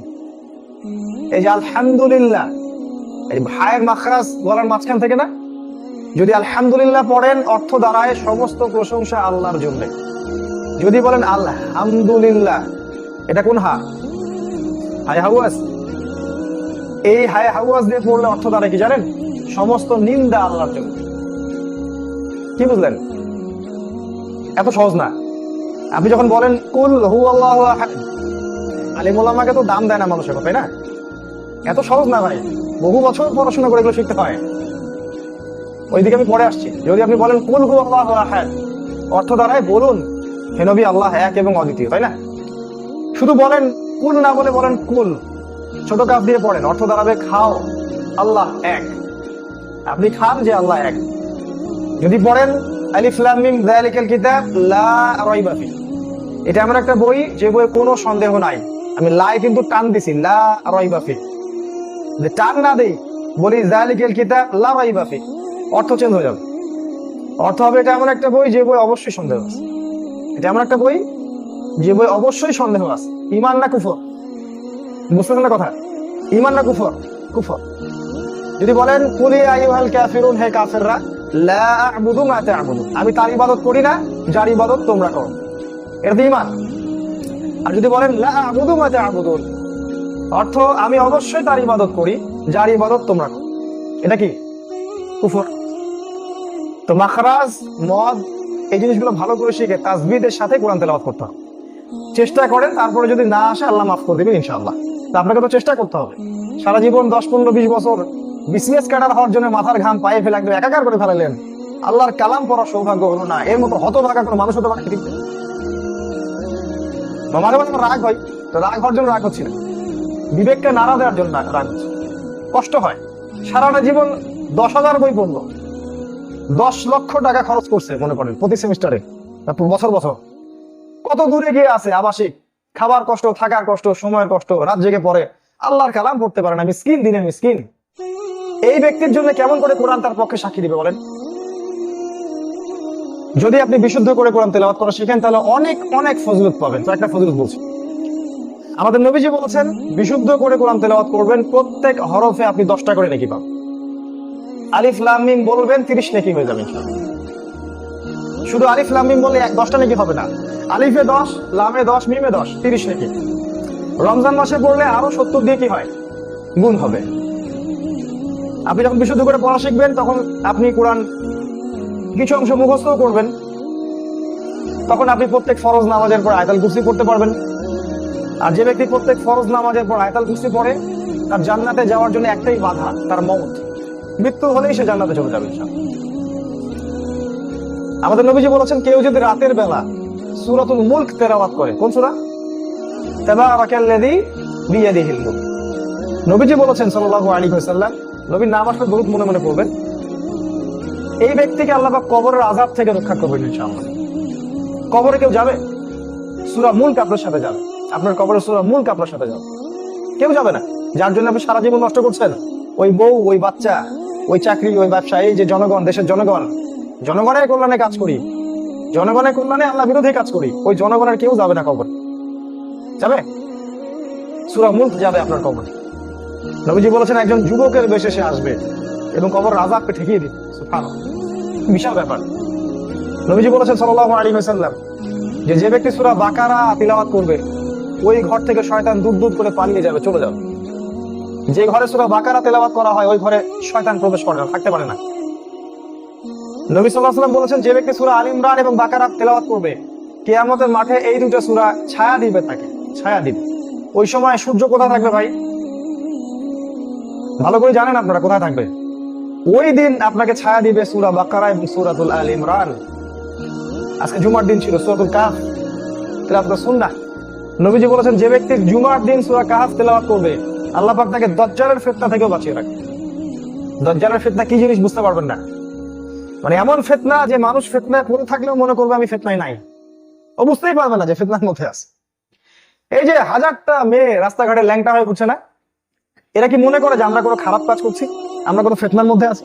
এই যে আলহামদুলিল্লাহ, এই ভাইয়ের মাখরাজ গলার মাঝখান থেকে না, যদি আলহামদুলিল্লাহ পড়েন অর্থ দাঁড়ায় সমস্ত প্রশংসা আল্লাহর জন্য। যদি বলেন আলহামদুলিল্লাহ, এটা কোন হা? হায় হাওয়াজ। এই হায় হাওয়াজ দিয়ে পড়লে অর্থ দাঁড়ায় কি জানেন? সমস্ত নিন্দা আল্লাহর জন্য। কি বুঝলেন? এত সহজ না। আপনি যখন বলেন কুল হু আল্লাহু আহাদ, আলিম ওলামাকে তো দাম দেয় না মানুষের, তাই না? এত সহজ না ভাই, বহু বছর পড়াশোনা করে এগুলো শিখতে হয়। ওইদিকে আমি পরে আসছি। যদি আপনি বলেন কুল হু আল্লাহু আহাদ, অর্থ দাঁড়ায় বলুন হে নবী আল্লাহ এক এবং অদ্বিতীয়, তাই না? শুধু বলেন কুল না বলে বলেন কুল, ছোট কাপ দিয়ে পড়েন, অর্থ দাঁড়াবে খাও আল্লাহ এক, আপনি খান যে আল্লাহ এক। যদি পড়েন আলিফ লাম মিম যালিকাল কিতাব লা রাইবা ফি, এটা এমন একটা বই যে বইয়ে কোনো সন্দেহ নাই। আমি লাই কিন্তু টান দিছি, লা রাইবা ফি। যে টান না দেই, বলি যালিকাল কিতাব লা রাইবা ফি, অর্থ চেঞ্জ হয়ে যাবে। অর্থ হবে এটা এমন একটা বই যে বই অবশ্যই সন্দেহ আছে। এটা এমন একটা বই যে বই অবশ্যই সন্দেহ আছে। ঈমান না কুফর? বুঝতেছেন না কথা? ঈমান না কুফর? কুফর। যদি বলেন কুলি আইয়ুহাল কাফিরুন, হে কাফেররা, লা আ'বুদু মা তা'বুদুন, আমি তার ইবাদত করি না যার ইবাদত তোমরা করো, এটা তো ঈমান। আর যদি বলেন লা আ'বুদু মা তা'বুদুন, অর্থ আমি অবশ্যই তার ইবাদত করি যার ইবাদত তোমরা করো, এটা কি? কুফর। তো মাখরাজ, মদ, এই জিনিসগুলো ভালো করে শিখে তাসবিদের সাথে কোরআন তেলাওয়াত করতে হবে। চেষ্টা করেন, তারপরে যদি না আসে আল্লাহ মাফ করে দেবেন ইনশাআল্লাহ। তা আপনাকে তো চেষ্টা করতে হবে। সারা জীবন 10, 15, 20 বছর বিসিএস ক্যাডার হওয়ার জন্য মাথার ঘাম পায়ে ফেলে একদম একাকার করে ফেলালেন, আল্লাহর কালাম পড়ার সৌভাগ্য হলো না। এর মতো হতভাগা কোনো মানুষ হতে পারে? মাঝে মাঝে রাগ হয়, তো রাগ হওয়ার জন্য রাগ হচ্ছে না, বিবেককে নাড়া দেওয়ার জন্য রাগ হচ্ছে। কষ্ট হয়, সারাটা জীবন 10,000 বই পড়লো, 10 লক্ষ টাকা খরচ করছে মনে করেন প্রতি সেমিস্টারে, বছর বছর কত দূরে গিয়ে আছে, আবাসিক, খাবার কষ্ট, থাকার কষ্ট, সময়ের কষ্ট, রাত জেগে পড়ে, আল্লাহর কালাম পড়তে পারে না, মিসকিন, দিনের মিসকিন। এই ব্যক্তির জন্য কেমন করে কোরআন তার পক্ষে সাক্ষী দিবে বলেন? যদি আপনি বিশুদ্ধ করে কোরআন তেলাওয়াত করা শিখেন তাহলে অনেক অনেক ফজিলত পাবেন। তো একটা ফজিলত বলছি, আমাদের নবীজি বলেছেন বিশুদ্ধ করে কোরআন তেলাওয়াত করবেন, প্রত্যেক হরফে আপনি 10টা করে নেকি পাবেন। আলিফ লাম মিম বলবেন, 30 নেকি হয়ে যাবে ইনশাআল্লাহ। শুধু আলিফ লাম মিম বললে 10টা নেকি হবে না, আলিফে 10, লামে 10, মিমে 10, 30 নেকি। রমজান মাসে পড়লে আরো 70 দিয়ে কি হয়? গুণ হবে। আপনি যখন বিশুদ্ধ করে পড়া শিখবেন তখন আপনি কোরআন কিছু অংশ মুখস্থ করবেন, তখন আপনি প্রত্যেক ফরজ নামাজের পর আয়াতুল কুরসি পড়তে পারবেন। আর যে ব্যক্তি প্রত্যেক ফরজ নামাজের পর আয়াতুল কুরসি পড়ে, তার জান্নাতে যাওয়ার জন্য একটাই বাধা, তার মওত। মৃত্যু হলেই সে জান্নাতে চলে যাবে ইনশাআল্লাহ। আমাদের নবীজি বলেছেন কেউ যদি রাতের বেলা সূরাতুল মুলক তেলাওয়াত করে, কোন সূরা? তাবারাকাল্লাযী বিয়াদিহিল মুলক। নবীজি বলেছেন সাল্লাল্লাহু আলাইহি ওয়াসাল্লাম, নবীর নাম আসলে দরুদ মনে মনে পড়বেন, এই ব্যক্তিকে আল্লাহ পাক কবরের আযাব থেকে রক্ষা করবেন ইনশাআল্লাহ। কবরে কেউ যাবে? সূরা মুলক আপনার সাথে যাবে, আপনার কবরে সূরা মুলক আপনার সাথে যাবে। কেউ যাবে না, যার জন্য আপনি সারা জীবন নষ্ট করছেন। ওই বউ, ওই বাচ্চা, ওই চাকরি, ওই ব্যবসা, এই যে জনগণ, দেশের জনগণ, জনগণের কল্যাণে কাজ করি, জনগণের কল্যাণে আল্লাহ বিরোধী কাজ করি, ওই জনগণের কেউ যাবে না কবর। যাবে? সূরা মুলক যাবে আপনার কবরে। নবীজি বলেছেন একজন যুবকের বেশে সে আসবে এবং কবর আযাবকে ঠেকিয়ে দিবে। সুবহানাল্লাহ, বিশাল ব্যাপার। নবীজি বলেছেন সাল্লাল্লাহু আলাইহি ওয়াসাল্লাম যে ব্যক্তি সূরা বাকারা তিলাওয়াত করবে, ওই ঘর থেকে শয়তান দূর দূর করে পালিয়ে যাবে, চলে যাবে। যে ঘরে সূরা বাকারা তেলাওয়াত করা হয় ওই ঘরে শয়তান প্রবেশ করে না, থাকতে পারে না। নবী সাল্লাল্লাহু আলাইহি ওয়াসাল্লাম বলেছেন যে ব্যক্তি সূরা আল ইমরান এবং বাকারা তেলাওয়াত করবে, কিয়ামতের মাঠে এই দুটো সূরা ছায়া দিবে তাকে, ছায়া দিবে। ওই সময় সূর্য কোথায় থাকবে ভাই? ভালো করে জানেন আপনারা কোথায় থাকবে? ওই দিন আপনাকে ছায়া দিবে সূরা বাকারা এবং সূরাতুল আল ইমরান। আজকে জুমার দিন ছিল, সূরাতুল কাহফ তেলাওয়াত করে সুন্নাহ। নবীজি বলেছেন যে ব্যক্তি জুমার দিন সূরা কাহফ তেলাওয়াত করবে, আল্লাহ পাক তাকে দাজ্জালের ফিতনা থেকেও বাঁচিয়ে রাখবে। দাজ্জালের ফিতনা কি জিনিস বুঝতে পারবেন না, মানে এমন ফিতনা যে মানুষ ফিতনায় পড়ে থাকলেও মনে করবে আমি ফিতনায় নাই, ও বুঝতেই পারবে না যে ফিতনার মধ্যে আছে। এই যে হাজারটা মেয়ে রাস্তাঘাটে ল্যাংটা হয়ে ঘুরছে না, এরা কি মনে করে যে আমরা কোনো খারাপ কাজ করছি, আমরা কোনো ফিতনার মধ্যে আছি?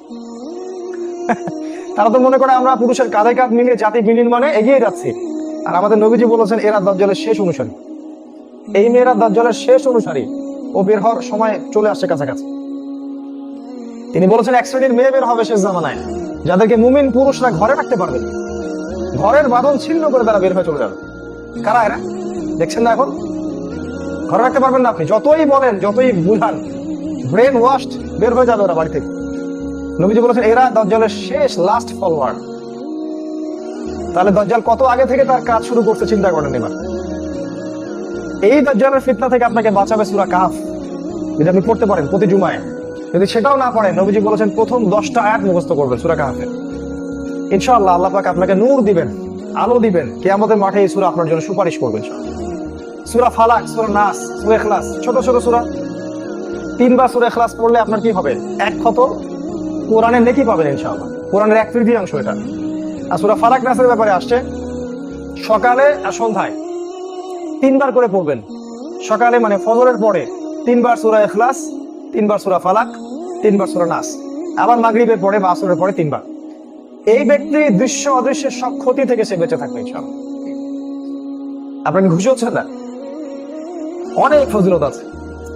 তারা তো মনে করে আমরা পুরুষের কাঁধে কাঁধ মিলিয়ে জাতি বিনির্মাণে এগিয়ে যাচ্ছি, আর আমাদের নবীজি বলেছেন এরা দাজ্জালের শেষ অনুসারী। এই মেয়েরা দাজ্জালের শেষ অনুসারী, ও বের হওয়ার সময় চলে আসছে কাছাকাছি। তিনি বলেছেন এক শ্রেণীর মেয়ে বের হবে শেষ জামানায়, যাদেরকে মুমিন পুরুষরা ঘরে রাখতে পারবে, ঘরের বাঁধন ছিন্ন করে তারা বের হয়ে চলে যাবে। কারা এরা দেখছেন না? এখন ঘরে রাখতে পারবেন না আপনি, যতই বলেন যতই বুঝান, ব্রেন ওয়াশড, বের হয়ে যাবে ওরা বাড়ি থেকে। নবীজি বলেছেন এরা দাজ্জালের শেষ লাস্ট ফলোয়ার। তাহলে দাজ্জাল কত আগে থেকে তার কাজ শুরু করতে চিন্তা করেন এবার। এই দাজ্জালের ফিতনা থেকে আপনাকে বাঁচাবে সূরা কাহফ, যদি আপনি পড়তে পারেন প্রতি জুমায়। যদি সেটাও না পড়েন, নবীজি বলেছেন প্রথম 10টা আয়াত মুখস্থ করবেন সূরা কাহফের। ইনশাআল্লাহ আল্লাহ পাক আপনাকে নূর দিবেন, আলো দিবেন, কিয়ামতের মাঠে এই সূরা আপনার জন্য সুপারিশ করবেন। সূরা ফালাক, সূরা নাস, সূরা ইখলাস, ছোট ছোট সূরা। 3বার সূরা ইখলাস পড়লে আপনার কি হবে? এক খতম কোরআনের নেকি পাবেন ইনশাআল্লাহ। কোরআনের 1/3 এটা। আর সূরা ফালাক নাসের ব্যাপারে আসছে, সকালে আর সন্ধ্যায় 3বার করে পড়বেন। সকালে মানে ফজরের পরে 3বার সূরা ইখলাস, 3বার সূরা ফালাক, 3বার সূরা নাস, আবার মাগরিবের পরে বা আসরের পরে 3বার। এই ব্যক্তি দৃশ্য অদৃশ্যের সব ক্ষতি থেকে সে বেঁচে থাকবে ইনশাআল্লাহ। আপনাকে খুশি হচ্ছেন না? অনেক ফজিলত আছে।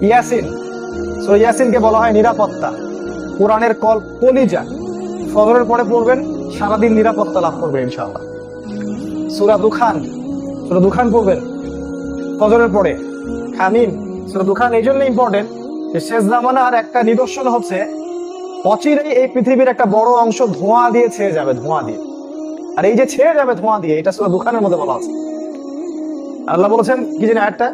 ইয়াসিন, সূরা ইয়াসিনকে বলা হয় নিরাপত্তা, কোরআনের কলিজা। ফজরের পরে পড়বেন, সারাদিন নিরাপত্তা লাভ করবেন ইনশাআল্লাহ। সূরা দুখান, সূরা দুখান পড়বেন ফজরের পরে। হামিম, সূরা দুখান এই জন্য ইম্পর্টেন্ট যে শেষ জামানার একটা নিদর্শন হচ্ছে অচিরেই এই পৃথিবীর একটা বড় অংশ ধোঁয়া দিয়ে ছেয়ে যাবে, ধোঁয়া দিয়ে। আর এই যে ছেয়ে যাবে ধোঁয়া দিয়ে, এটা সূরা দুখানের মধ্যে বলা আছে। আল্লাহ বলেছেন কি জানি আয়াতটা,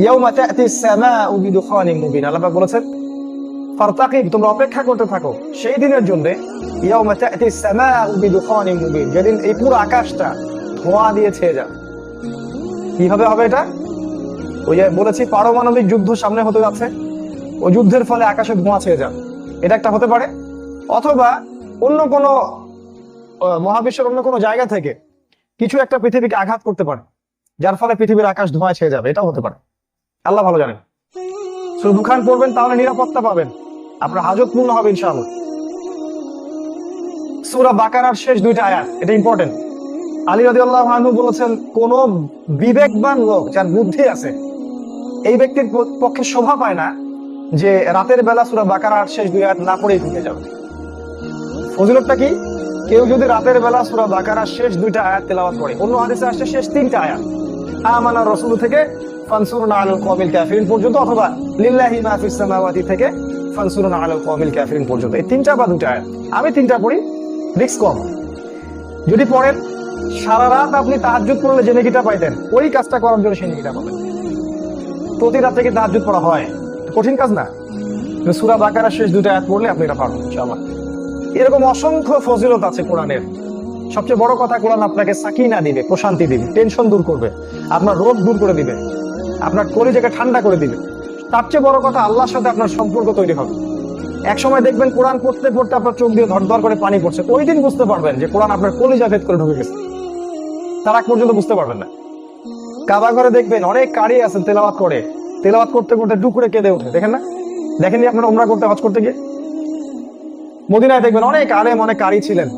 ইয়াউমা তা'তিস সামাউ বিদুখানিন মুবিন। আল্লাহ পাক বলেছেন ফারতাকিব, তোমরা অপেক্ষা করতে থাকো সেই দিনের জন্য, ইয়াউমা তা'তিস সামাউ বিদুখানিন মুবিন, যেদিন এই পুরো আকাশটা ধোঁয়া দিয়ে ছেয়ে যাবে। কিভাবে হবে এটা? ওই যে বলেছি পারমাণবিক যুদ্ধ সামনে হতে যাচ্ছে, ওই যুদ্ধের ফলে আকাশে ধোঁয়া ছেয়ে যাবে, এটা একটা হতে পারে। অথবা অন্য কোনো মহাবিশ্বের অন্য কোনো জায়গা থেকে কিছু একটা পৃথিবীকে আঘাত করতে পারে, যার ফলে পৃথিবীর আকাশ ধোঁয়ায় ছেয়ে যাবে, এটাও হতে পারে। আল্লাহ ভালো জানেন। সূরা দুখান পড়বেন, তাহলে নিরাপত্তা পাবেন, আপনার হাজত পূর্ণ হবে ইনশাআল্লাহ। সূরা বাকারার শেষ 2টা আয়াত, এটা ইম্পর্টেন্ট। আলী রাদিয়াল্লাহু আনহু বলেছেন কোন বিবেকবান লোক, যার বুদ্ধি আছে, এই ব্যক্তির পক্ষে শোভা পায় না যে রাতের বেলা সূরা বাকারার শেষ 2 আয়াত না পড়েই ঘুমিয়ে যাবে। ফজিলতটা কি? কেউ যদি রাতের বেলা সূরা বাকারার শেষ 2টা আয়াত তেলাওয়াত করে, অন্য হাদিসে আসছে শেষ 3টা আয়াত, আমানা রাসূল থেকে ফানসুরনা আলাল কওমিল কাফিরিন পর্যন্ত, অথবা লিল্লাহি মা ফিস সামাওয়াতি থেকে ফানসুরনা আলাল কওমিল কাফিরিন পর্যন্ত, এই 3টা বা 2টা আয়াত। আমি 3টা পড়ি, রিস্ক কম। যদি পড়েন সারা রাত আপনি তাহাজ্জুদ পড়লে যে নেকিটা পাইতেন, ওই কাজটা করার জন্য সেই নেকিটা পাবেন। প্রতি রাত থেকে তাহাজ্জুদ পড়া হয়, কঠিন কাজ না। সূরা বাকারার শেষ 2টা আয়াত পড়লে আপনি এটা পারবেন ইনশাআল্লাহ। এরকম অসংখ্য ফজিলত আছে কোরআনের। সবচেয়ে বড় কথা, কোরআন আপনাকে সাকিনা দিবে, প্রশান্তি দিবে, টেনশন দূর করবে, আপনার রোগ দূর করে দিবে, আপনার কলিজাকে ঠান্ডা করে দিবে। তার চেয়ে বড় কথা, আল্লাহর সাথে আপনার সম্পর্ক তৈরি হবে। এক সময় দেখবেন কোরআন পড়তে পড়তে আপনার চোখ দিয়ে ধর ধর করে পানি পড়ছে, ওই দিন বুঝতে পারবেন যে কোরআন আপনার কলিজা ভেদ করে ঢুকে গেছে। তার আগ পর্যন্ত বুঝতে পারবেন না। কাবা ঘরে দেখবেন অনেক কারি আছে তেলাওয়াত করে, তেলাওয়াত করতে করতে ডুকরে কেঁদে ওঠে, দেখেন না? দেখেননি আপনারা উমরা করতে, হজ করতে গিয়ে? মদিনায় দেখবেন অনেক আলেম, অনেক কারি ছিলেন,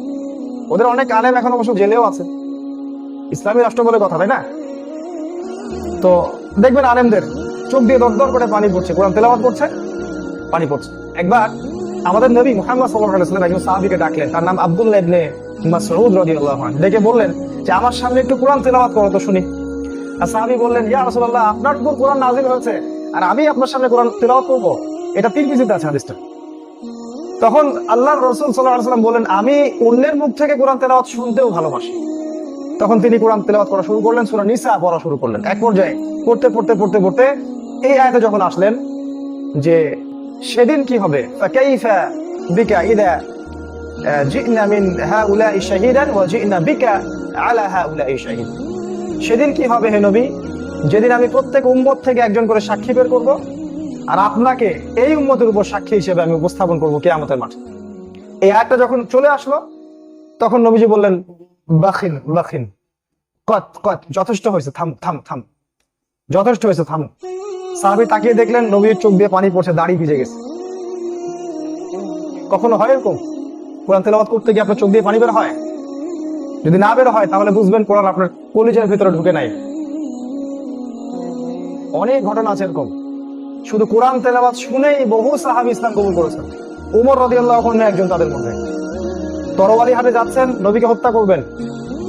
ওদের অনেক আলেম এখন অবশ্য জেলেও আছে, ইসলামী রাষ্ট্র বলে কথা, তাই না? তো দেখবেন আলেমদের চোখ দিয়ে দর দর করে পানি পড়ছে, কোরআন তেলাওয়াত করছে, পানি পড়ছে। একবার আমাদের নবী মুহাম্মদ সাল্লাল্লাহু আলাইহি ওয়াসাল্লাম একজন সাহাবীকে ডাকলেন, তার নাম আব্দুল্লাহ ইবনে মাসউদ রাদিয়াল্লাহু আনহু। ডেকে বললেন যে আমার সামনে একটু কোরআন তেলাওয়াত করো তো শুনি। আর সাহাবী বললেন, ইয়া রাসূলুল্লাহ, আপনার উপর কোরআন নাযিল হয়েছে আর আমি আপনার সামনে কোরআন তেলাওয়াত করব, এটা তিরমিজিতে আছে হাদিসটা। তখন আল্লাহর রাসূল সাল্লাল্লাহু আলাইহি ওয়াসাল্লাম বলেন, আমি অন্যের মুখ থেকে কোরআন তেলাওয়াত শুনতেও ভালোবাসি। তখন তিনি কোরআন তেলাওয়াত করা শুরু করলেন, সূরা নিসা পড়া শুরু করলেন। এক পর্যায়ে পড়তে পড়তে পড়তে পড়তে এই আয়াতে যখন আসলেন যে সেদিন কি হবে, ফাকাইফা বিকা ইযা জিনা মিন হাউলাই শাহীদান ওয়া জিনা বিকা আলা হাউলাই শাহীদ, সেদিন কি হবে হে নবী, যেদিন আমি প্রত্যেক উম্মত থেকে একজন করে সাক্ষী বের করব, আর আপনাকে এই উম্মতের উপর সাক্ষী হিসেবে আমি উপস্থাপন করব কিয়ামতের মাঠে। এই আয়াতটা যখন চলে আসলো, তখন নবীজি বললেন, বাখিন বাখিন, কত কত, যথেষ্ট হয়েছে, থাম থাম থাম, যথেষ্ট হয়েছে, থাম। সাহাবী তাকিয়ে দেখলেন নবীর চোখ দিয়ে পানি পড়ছে, দাড়ি ভিজে গেছে। কখনো হয় এরকম? কোরআন তেলাওয়াত করতে গিয়ে আপনার চোখ দিয়ে পানি বের হয়? যদি না বের হয় তাহলে বুঝবেন কোরআন আপনার কলিজার ভিতরে ঢুকে নাই। অনেক ঘটনা আছে এরকম, শুধু কোরআন তেলাওয়াত শুনেই বহু সাহাবী ইসলাম কবুল করেছেন। উমর রাদিয়াল্লাহু আনহু একজন তাদের মধ্যে। তরবারি হাতে যাচ্ছেন, নবীকে হত্যা করবেন,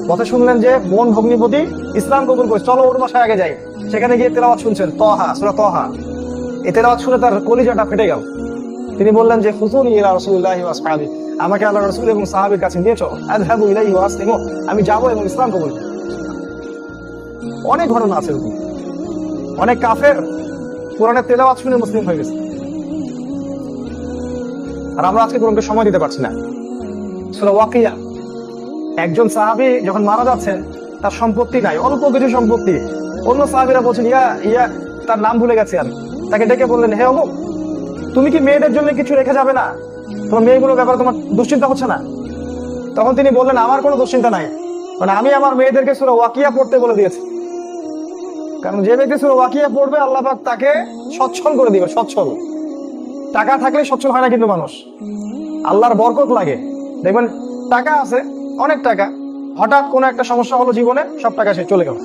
পথে শুনলেন যে বোন ভগ্নিপতি ইসলাম কবুল করে, চলো ওর বাসায় আগে যাই। সেখানে গিয়ে তেলাওয়াত শুনছেন, তহা, সূরা তহা। এই তেলাওয়াত শুনে তার কলিজাটা ফেটে গেল। তিনি বললেন যে হুজুনি ইলা রাসূলিল্লাহি ওয়া আসহাবি, আমাকে আল্লাহর রাসূল এবং সাহাবীর কাছে নিয়ে চলো, আযহাবু ইলাইহি ওয়া আসলিমু, আমি যাবো এবং ইসলাম কবুল করব। অনেক ঘটনা আছে এরকম, অনেক কাফের কোরআনের তেলাওয়াত শুনে মুসলিম হয়ে গেছে। আর আমরা আজকে কোরআনকে সময় দিতে পারছি না। সূরা ওয়াকিয়া, একজন সাহাবী যখন মারা যাচ্ছেন, তার সম্পত্তি নাই, অল্প কিছু সম্পত্তি। অন্য সাহাবীরা বলছেন ইয়া তার নাম ভুলে গেছে, আমি তাকে ডেকে বললেন, হে অমুক, তুমি কি মেয়েদের জন্য কিছু রেখে যাবে না? তোমার মেয়েগুলোর ব্যাপারে তোমার দুশ্চিন্তা হচ্ছে না? তখন তিনি বললেন, আমার কোনো দুশ্চিন্তা নাই, মানে আমি আমার মেয়েদেরকে সূরা ওয়াকিয়া পড়তে বলে দিয়েছি। কারণ যে ব্যক্তি সূরা ওয়াকিয়া পড়বে, আল্লাহ পাক তাকে সচ্ছল করে দিবে। সচ্ছল, টাকা থাকলে সচ্ছল হয় না কিন্তু মানুষ, আল্লাহর বরকত লাগে। দেখবেন টাকা আছে, অনেক টাকা, হঠাৎ কোনো একটা সমস্যা হলো জীবনে, সব টাকা শেষ, চলে গেল।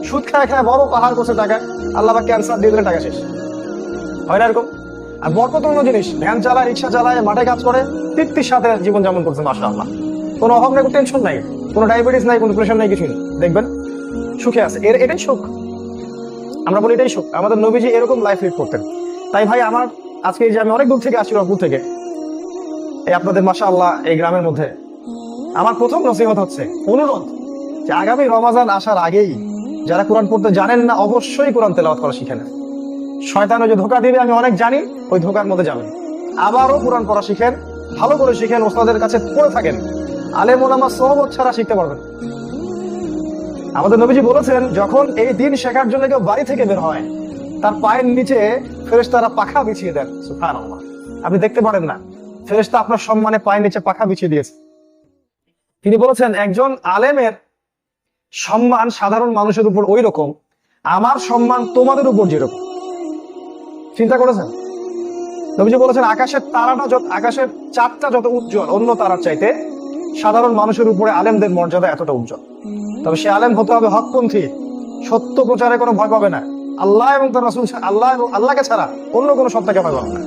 সুদ খায় খায় বড় পাহাড় করছে টাকা, আল্লাহ পাক ক্যান্সার দিয়ে দিলে টাকা শেষ, হয় না এরকম? আর বরকত অন্য জিনিস, ভ্যান চালায়, রিক্সা চালায়, মাঠে কাজ করে, তৃপ্তির সাথে জীবন যাপন করছে, মাশাআল্লাহ। কোনো অভাব নেই, কোনো টেনশন নাই, কোনো ডায়াবেটিস নাই, কোনো প্রেশার নাই, কিছুই নেই, দেখবেন সুখে আছে। এটাই সুখ, আমরা বলি এটাই সুখ। আমাদের নবীজি এরকম লাইফ লিড করতেন। তাই ভাই আমার আজকে এই যে আমি অনেক দূর থেকে আসছি, রংপুর থেকে, এই আপনাদের মাশাআল্লাহ এই গ্রামের মধ্যে, আমার প্রথম নসিহত হচ্ছে, অনুরোধ, যে আগামী রমাজান আসার আগেই যারা কোরআন পড়তে জানেন না, অবশ্যই কোরআন তেলাওয়াত করা শিখে নেন। শয়তান যে ধোঁকা দিবে আমি অনেক জানি, ওই ধোঁকার মধ্যে যাবেন। আবারও কোরআন পড়া শিখেন, ভালো করে শিখেন, ওস্তাদের কাছে পড়ে থাকেন, আলেম ওলামা সোহবত ছাড়া শিখতে পারবেন। আমাদের নবীজি বলেছেন, যখন এই দিন শেখার জন্য কেউ বাড়ি থেকে বের হয়, তার পায়ের নিচে ফেরেশতারা পাখা বিছিয়ে দেন। সুবহানাল্লাহ, আপনি দেখতে পারেন না, ফেরেশতা আপনার সম্মানে পায়ের নিচে পাখা বিছিয়ে দিয়েছে। তিনি বলেছেন, একজন আলেমের সম্মান সাধারণ মানুষের উপর ওই রকম, আমার সম্মান তোমাদের উপর যেরকম। চিন্তা করেছেন? নবীজি বলেছেন, আকাশের চাঁদটা যত উজ্জ্বল অন্য তারার চাইতে, সাধারণ মানুষের উপরে আলেমদের মর্যাদা এতটা উজ্জ্বল। তবে সে আলেম হতে হবে হকপন্থী, সত্য প্রচারে কোনো ভয় পাবে না, আল্লাহ এবং তার রাসূল, আল্লাহকে ছাড়া অন্য কোনো সত্তাকে ভয় পাবে না,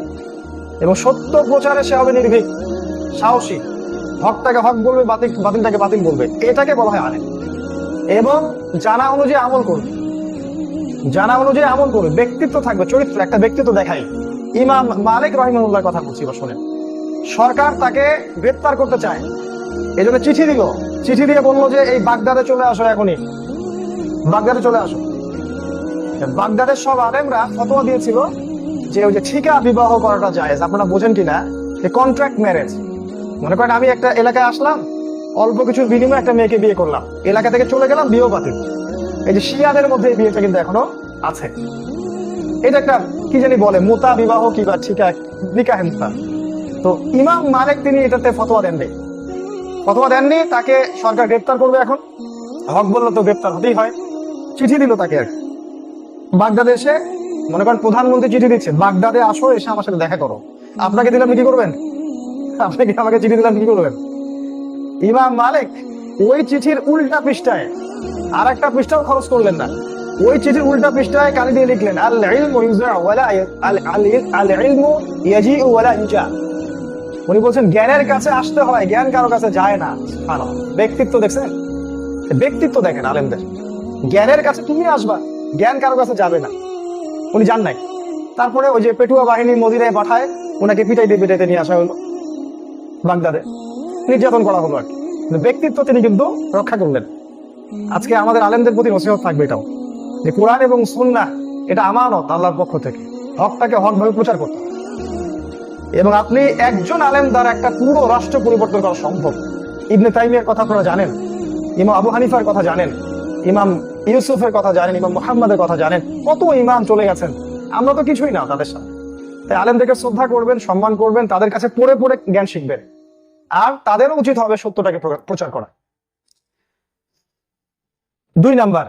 এবং সত্য প্রচারে সে হবে নির্ভীক, সাহসী, হকটাকে হক বলবে, বাতিলটাকে বাতিল বলবে, এটাকে বলা হয় আলেম। এবং জানা অনুযায়ী আমল করবে, ব্যক্তিত্ব থাকবে, চরিত্র, একটা ব্যক্তিত্ব দেখাই। ইমাম মালিক রাহিমাহুল্লাহর কথা বলছি, বা শুনেন, সরকার তাকে গ্রেফতার করতে চায়, এজন্য চিঠি দিয়ে বললো যে এই বাগদাদে চলে আসো, এখনই বাগদাদে চলে আসো। বাগদাদের সব আলেমরা ফতোয়া দিয়েছিল যে ওই যে ঠিকা বিবাহ করাটা জায়েজ। আপনারা বোঝেন কিনা, যে কন্ট্রাক্ট ম্যারেজ, মনে করেন আমি একটা এলাকায় আসলাম, অল্প কিছুর বিনিময়ে একটা মেয়েকে বিয়ে করলাম, এলাকা থেকে চলে গেলাম, বিয়েও বাতিল। এই যে শিয়াদের মধ্যে এই বিয়েটা কিন্তু এখনো আছে। এটা একটা কি জানি বলে, মুতা বিবাহ কিবা ঠিকা, নিকাহে মুতা। তো ইমাম মালিক তিনি এটাতে ফতোয়া দেননি, তাকে সরকার গ্রেফতার করবে। এখন হক বললো তো গ্রেফতার হতেই হয়, চিঠি দিল তাকে। আর বাগদাদে এসে, মনে করেন প্রধানমন্ত্রী চিঠি দিচ্ছে, বাগদাদে আসো, এসে আমার সাথে দেখা করো। আপনাকে দিলাম, কি করবেন? আপনাকে আমাকে চিঠি দিলাম, কি করবেন? ইমাম মালিক ওই চিঠির উল্টা পৃষ্ঠায় আর একটা পৃষ্ঠাও খরচ করলেন না, ওই চিঠির উল্টা পৃষ্ঠায় কালি দিয়ে লিখলেন, আল ইলমু ইউজা ওয়ালা আল ইলমু ইয়াজিউ ওয়ালা ইউজা। উনি বলছেন, জ্ঞানের কাছে আসতে হয়, জ্ঞান কারো কাছে যায় না। সুবহানাল্লাহ, ব্যক্তিত্ব দেখছেন? ব্যক্তিত্ব দেখেন আলেমদের, জ্ঞানের কাছে তুমি আসবা, জ্ঞান কারো কাছে যাবে না। উনি যান নাই। তারপরে ওই যে পেটুয়া বাহিনী মদিনায় পাঠায়, ওনাকে পিটাইতে নিয়ে আসা হলো বাগদাদে, নির্যাতন করা হলো আর কি। ব্যক্তিত্ব তিনি কিন্তু রক্ষা করলেন। আজকে আমাদের আলেমদের প্রতি নসিহত থাকবে এটাও, যে কোরআন এবং সুন্নাহ এটা আমানত আল্লাহর পক্ষ থেকে, হকটাকে হকভাবে প্রচার করতে। এবং আপনি একজন আলেম দ্বারা একটা পুরো রাষ্ট্র পরিবর্তন করা সম্ভব। ইবনে তাইমিয়ার কথা আপনারা জানেন, ইমাম আবু হানিফার কথা জানেন, ইমাম ইউসুফের কথা জানেন, ইমাম মুহাম্মাদের কথা জানেন, কত ইমাম চলে গেছেন, আমরা তো কিছুই না তাদের সাথে। তাই আলেমদেরকে শ্রদ্ধা করবেন, সম্মান করবেন, তাদের কাছে পড়ে জ্ঞান শিখবেন, আর তাদেরও উচিত হবে সত্যটাকে প্রচার করা। 2 নাম্বার,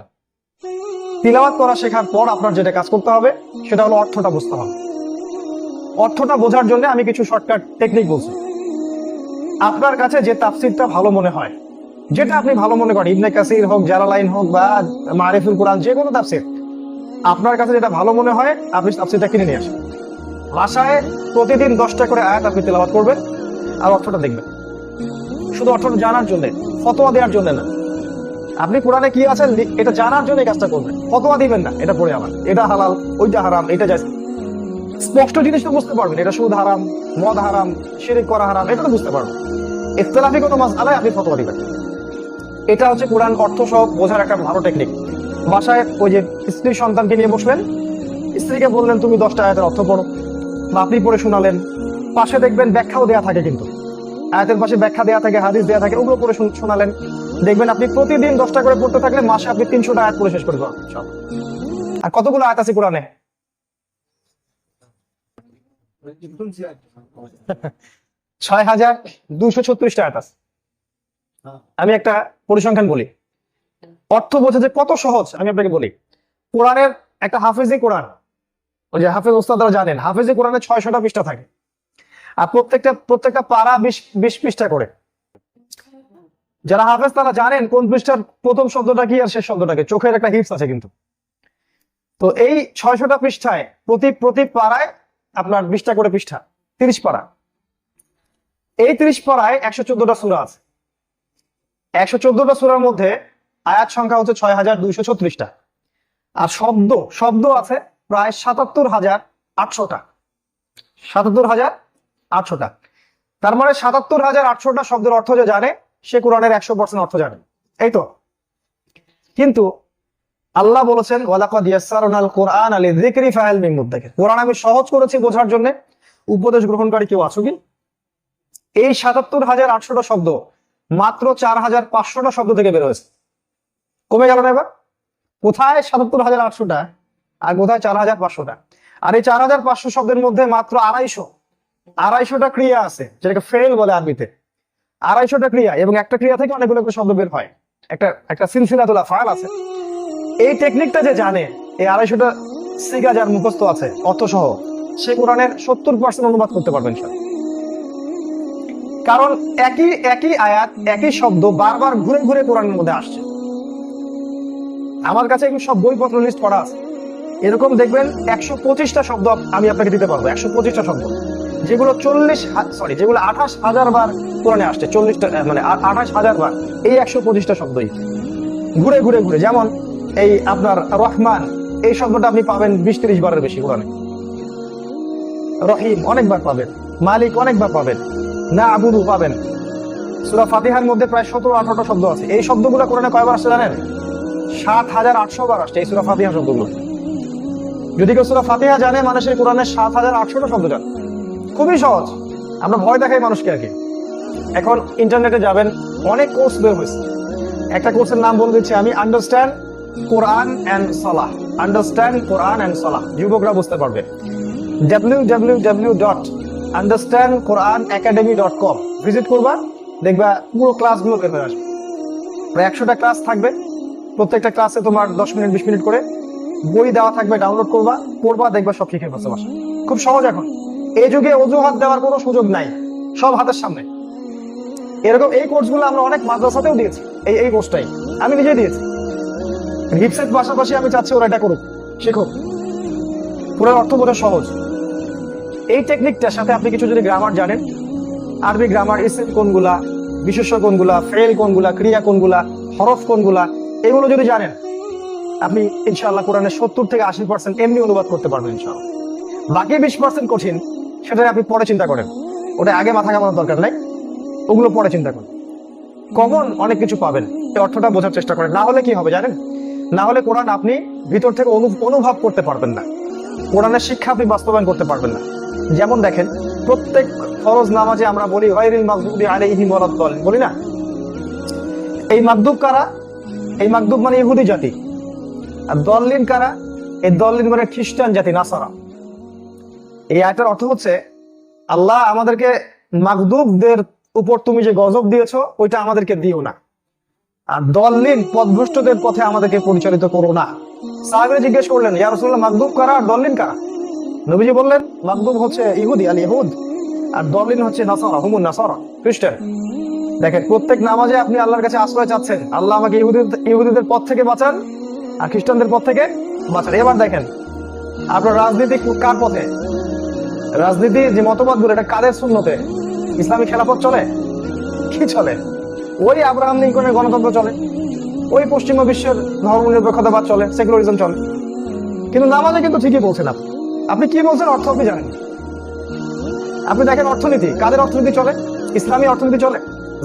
তিলাওয়াত করা শেখার পর আপনার যেটা কাজ করতে হবে সেটা হলো অর্থটা বুঝতে হবে। অর্থটা বোঝার জন্য আমি কিছু শর্টকাট টেকনিক বলছি। আপনার কাছে যে তাফসিরটা ভালো মনে হয়, যেটা আপনি ভালো মনে করেন, ইবনে কাসির হোক, জালালাইন হোক, বা মারিফুল কোরআন, যে কোনো তাফসীর আপনার কাছে যেটা ভালো মনে হয় আপনি তাফসীরটা কিনে নিয়ে আসেন। বাসায় প্রতিদিন 10টা করে আয়াত আপনি তেলাওয়াত করবেন আর অর্থটা দেখবেন, শুধু অর্থটা জানার জন্য, ফতোয়া দেওয়ার জন্য না। আপনি কোরআনে কি আছে এটা জানার জন্য কাজটা করবেন, ফতোয়া দিবেন না এটা পড়ে আমার এটা হালাল ওইটা হারাম এটা জায়েজ। স্পষ্ট জিনিসটা বুঝতে পারবেন, এটা সুদ হারাম, মদ হারাম, শিরক করা হারাম, এটা তো বুঝতে পারবেন। ইখতিলাফি কোনো মাসআলায় আপনি ফতোয়া দিবেন। এটা হচ্ছে কোরআন অর্থ সহ বোঝার একটা ভালো টেকনিক। বাসায় ওই যে স্ত্রী সন্তানকে নিয়ে বসলেন, স্ত্রীকে বললেন তুমি 10টা আয়াতের অর্থ পড়ো, বা আপনি পড়ে শোনালেন। পাশে দেখবেন ব্যাখ্যাও দেয়া থাকে, কিন্তু আয়াতের পাশে ব্যাখ্যা দেয়া থাকে, হাদিস দেয়া থাকে, ওগুলো পড়ে শোনালেন। দেখবেন আপনি প্রতিদিন 10টা করে পড়তে থাকলে মাসে আপনি 300টা আয়াত পড়ে শেষ করে দেবেন। আর কতগুলো আয়াত আছে কোরআনে? 6236টা আয়াত আছে। আমি একটা পরিসংখ্যান বলি, অর্থ বোঝা যে কত সহজ আমি আপনাকে বলি। কোরআনের একটা হাফেজি কোরআন, ওই যে হাফেজ ওস্তাদরা জানেন, হাফেজি কোরআনে 600টা পৃষ্ঠা থাকে, আর প্রত্যেকটা পারা 20 পৃষ্ঠা করে। যারা হাফেজ তারা জানেন কোন পৃষ্ঠার প্রথম শব্দটা কি আর শেষ শব্দটা কি, চোখের একটা হিপস আছে কিন্তু। তো এই 600টা পৃষ্ঠায় প্রতি পাড়ায় আপনার 20টা করে পৃষ্ঠা, 30 পারা। এই 30 পারায় 114টা সূরা আছে। 114টা সূরার মধ্যে আয়াত সংখ্যা হচ্ছে 6236টা, আর শব্দ আছে প্রায় 77,800টা। 77,800টা। তার মানে 77,800টা শব্দের অর্থ যে জানে সে কোরআনের 100% অর্থ জানে, এই তো। কিন্তু আল্লাহ বলেছেন ওয়ালাকাদ ইয়াসসারনাল কুরআনা লিযিকরি ফাহাল মিন মুদ্দাকির, কোরআন আমি সহজ করেছি বোঝার জন্য, উপদেশ গ্রহণকারী কেউ আছো কি? এই 77,800টা শব্দ মাত্র 4,500টা শব্দ থেকে বের হয়েছে, কমে গেল না এবার? কোথায় 77,800টা আর কোথায় 4,500টা? আর এই 4,500 শব্দের মধ্যে মাত্র 250টা ক্রিয়া আছে, যেটাকে ফেল বলে আরবিতে। 250টা ক্রিয়া, এবং একটা ক্রিয়া থেকে অনেকগুলো করে শব্দ বের হয়, একটা সিলসিলাতুল আফআল আছে। এই টেকনিকটা যে জানে, এই 250টা সিগা যার মুখস্থ আছে অর্থ সহ, সে কোরআনের 70% অনুবাদ করতে পারবেন স্যার। কারণ একই আয়াত, একই শব্দ বারবার ঘুরে ঘুরে কোরআনের মধ্যে আসছে। আমার কাছে এগুলো সব বইপত্র লিস্ট করা আছে, এরকম দেখবেন 125টা শব্দ আমি আপনাকে দিতে পারবো। 125টা শব্দ যেগুলো 28,000 বার কোরআনে আসছে, 40টা মানে 28,000 বার এই 125টা শব্দই ঘুরে ঘুরে ঘুরে। যেমন এই আপনার রহমান, এই শব্দটা আপনি পাবেন 20-30 বারের বেশি কোরআনে। রহিম অনেকবার পাবেন, মালিক অনেকবার পাবেন, না আবুদু পাবেন। সূরা ফাতিহার মধ্যে প্রায় 17-18টা শব্দ আছে। এই শব্দগুলো কোরআনে কয়বার আসছে জানেন? 7,800 বার আসছে এই সূরা ফাতিহা শব্দগুলো। যদি কেউ সূরা ফাতিহা জানে, মানুষের কোরআনের 7,800টা শব্দ জানে। খুবই সহজ, আমরা ভয় দেখাই মানুষকে আর কি। এখন ইন্টারনেটে যাবেন, অনেক কোর্স বের হয়েছে। একটা কোর্সের নাম বলে দিচ্ছি আমি, understand Quran and Salah. Understand Quran and Salah, যুবকরা বুঝতে পারবে। www.understandquranacademy.com ভিজিট করবা, দেখবা পুরো ক্লাসগুলো বের হয়ে আসবে। প্রায় 100টা ক্লাস থাকবে, প্রত্যেকটা ক্লাসে তোমার 10 মিনিট 20 মিনিট করে বই দেওয়া থাকবে, ডাউনলোড করবা, পড়বা, দেখবা সব শিখে ফেলছে বাসা। খুব সহজ। এখন এই যুগে অজুহাত দেওয়ার কোনো সুযোগ নাই, সব হাতের সামনে। এরকম এই কোর্সগুলো আমরা অনেক মাদ্রাসাতেও দিয়েছি, এই কোর্সটাই আমি নিজেই দিয়েছি। হিপসের পাশাপাশি আমি চাচ্ছি ওরা এটা করুক, শিখুক। পুরো অর্থ বোঝা সহজ। এই টেকনিকটার সাথে আপনি কিছু যদি গ্রামার জানেন, আরবি গ্রামার, ইসম কোনগুলা, বিশেষ্য কোনগুলা, ফেল কোনগুলা, ক্রিয়া কোনগুলা, হরফ কোনগুলা, এগুলো যদি জানেন, আপনি ইনশাআল্লাহ কোরআনের 70-80% এমনি অনুবাদ করতে পারবেন ইনশাআল্লাহ। বাকি 20% কঠিন, সেটা আপনি পরে চিন্তা করেন, ওটা আগে মাথা ঘামানোর দরকার নাই, ওগুলো পরে চিন্তা করেন। কমন অনেক কিছু পাবেন, এই অর্থটা বোঝার চেষ্টা করেন। না হলে কি হবে জানেন? না হলে কোরআন আপনি ভিতর থেকে অনুভব করতে পারবেন না, কোরআনের শিক্ষা আপনি বাস্তবায়ন করতে পারবেন না। যেমন দেখেন, প্রত্যেক ফরজ নামাজে আমরা বলি গায়রিল মাগদুবি আলাইহিম ওয়ালাদ-দাল্লিন, বলি না? এই মাগদুব কারা? এই মাগদুব মানে ইহুদি জাতি। আর দল্লিন কারা? এই দল্লিন মানে খ্রিস্টান জাতি, নাসারা। এই আয়াতের অর্থ হচ্ছে, আল্লাহ আমাদেরকে মাগদুবদের উপর তুমি যে গজব দিয়েছো ওইটা আমাদেরকে দিও না, আর দল্লিন পথভ্রষ্টদের পথে আমাদেরকে পরিচালিত করো না। সাহাবীরা জিজ্ঞেস করলেন, ইয়া রাসূলুল্লাহ, মাগদুব কারা আর দল্লিন কারা? নবীজি বললেন, মাগদুব হচ্ছে ইহুদি, আল ইহুদ, আর দল্লিন হচ্ছে নাসারা, হুমুন নাসারা, খ্রিস্টান। দেখেন প্রত্যেক নামাজে আপনি আল্লাহর কাছে আশ্রয় চাচ্ছেন, আল্লাহ আমাকে ইহুদিদের পথ থেকে বাঁচান আর খ্রিস্টানদের পথ থেকে বাঁচান। এবার দেখেন আপনার রাজনীতি কার পথে? রাজনীতি যে মতবাদগুলো, এটা কাদের সুন্নতে? ইসলামী খেলাফত চলে? কি চলে? ওই আব্রাহাম লিঙ্কনের গণতন্ত্র চলে, ওই পশ্চিমা বিশ্বের ধর্মনিরপেক্ষতাবাদ চলে, সেকুলারিজম চলে। কিন্তু নামাজে কিন্তু ঠিকই বলছেন আপনি। আপনি কি বলছেন অর্থ আপনি জানেন। আপনি দেখেন অর্থনীতি, কাদের অর্থনীতি চলে? ইসলামী অর্থনীতি চলে,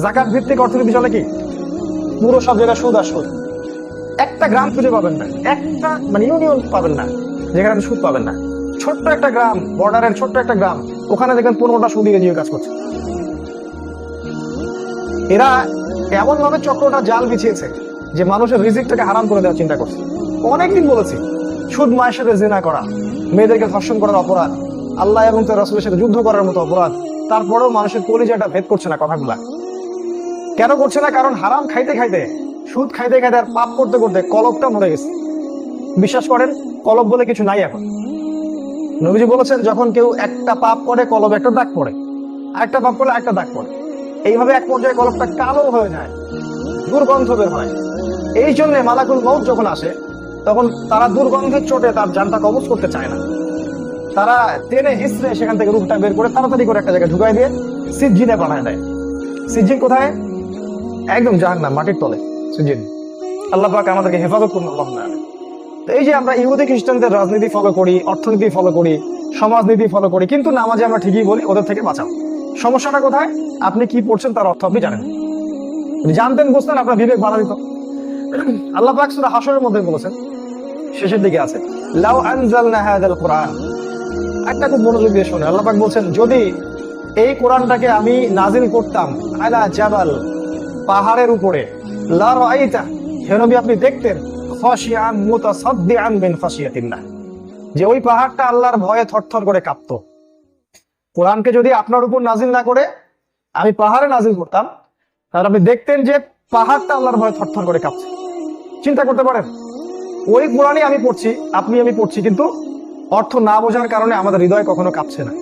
যাকাত ভিত্তিক অর্থনীতি চলে। কি পুরো সব জায়গায় সুদ আর সুদ। একটা গ্রাম খুঁজে পাবেন না, একটা মানে ইউনিয়ন পাবেন না যেখানে আপনি সুদ পাবেন না। ছোট্ট একটা গ্রাম, বর্ডারের ছোট্ট একটা গ্রাম, ওখানে দেখবেন 15টা সুদী এনজিও কাজ করছে। এরা এমন ভাবে চক্রটা জাল বিছিয়েছে যে মানুষের রিজিকটাকে হারাম করে দেওয়ার চিন্তা করছে। অনেকদিন বলেছি সুদ মায়ের সাথে জিনা করা, মেয়েদেরকে ধর্ষণ করার অপরাধ, আল্লাহ এবং তার রাসূলের সাথে যুদ্ধ করার মতো অপরাধ। তারপরেও মানুষের কলিজাটা ভেদ করছে না কথাগুলা। কেন করছে না? কারণ হারাম খাইতে খাইতে, সুদ খাইতে খাইতে আর পাপ করতে করতে কলবটা মরে গেছে। বিশ্বাস করেন কলব বলে কিছু নাই এখন। নবীজি বলেছেন যখন কেউ একটা পাপ করে কলবে একটা দাগ পড়ে, আরেকটা পাপ করলে একটা দাগ পড়ে, এইভাবে এক পর্যায়ে কলবটা কালো হয়ে যায়, দুর্গন্ধ বের হয়। এই জন্য মালাকুল মউত যখন আসে তখন তারা দুর্গন্ধের চোটে তার জানটা কবজ করতে চায় না। তারা টেনে হিসড়ে সেখান থেকে রূপটা বের করে তাড়াতাড়ি করে একটা জায়গায় ঢুকাই দিয়ে সিজ্জিনে বানায় দেয়। সিজ্জিন কোথায়? একদম জাহান্নাম, মাটির তলে সিজ্জিন। আল্লাহ পাক আমাদেরকে হেফাজত করুন। আল্লাহুম্মা আমিন। তো এই যে আমরা ইহুদি খ্রিস্টানদের রাজনীতি ফলো করি, অর্থনীতি ফলো করি, সমাজনীতি ফলো করি, কিন্তু নামাজে আমরা ঠিকই বলি ওদের থেকে বাঁচাও। সমস্যাটা কোথায়? আপনি কি পড়ছেন তার অর্থ আপনি জানেন। জানতেন, বুঝতেন, আপনার বিবেক বাধা দিত। আল্লাহ পাক সূরা হাশরের মধ্যে বলেছেন, শেষের দিকে আছে, লাউ আনজালনা হাযাল কুরআন। একটা খুব মনোযোগ দিয়ে শুনে আল্লাহ পাক বলছেন, যদি এই কোরআনটাকে আমি নাজিল করতাম আলা জাবাল, পাহাড়ের উপরে, লা রাআইতা, হে নবী আপনি দেখতেন, খাশিয়ান মুতাসাদ্দিআন মিন খাশিয়াতিল্লাহ, যে ওই পাহাড়টা আল্লাহর ভয়ে থরথর করে কাঁপতো। কোরআনকে যদি আপনার উপর নাজিল না করে আমি পাহাড়ে নাজিল করতাম, তাহলে আপনি দেখতেন যে পাহাড়টা আল্লাহর ভয়ে থরথর করে কাঁপছে। চিন্তা করতে পারেন, ওই কোরআনই আমি পড়ছি, কিন্তু অর্থ না বোঝার কারণে আমাদের হৃদয় কখনো কাঁপছে না।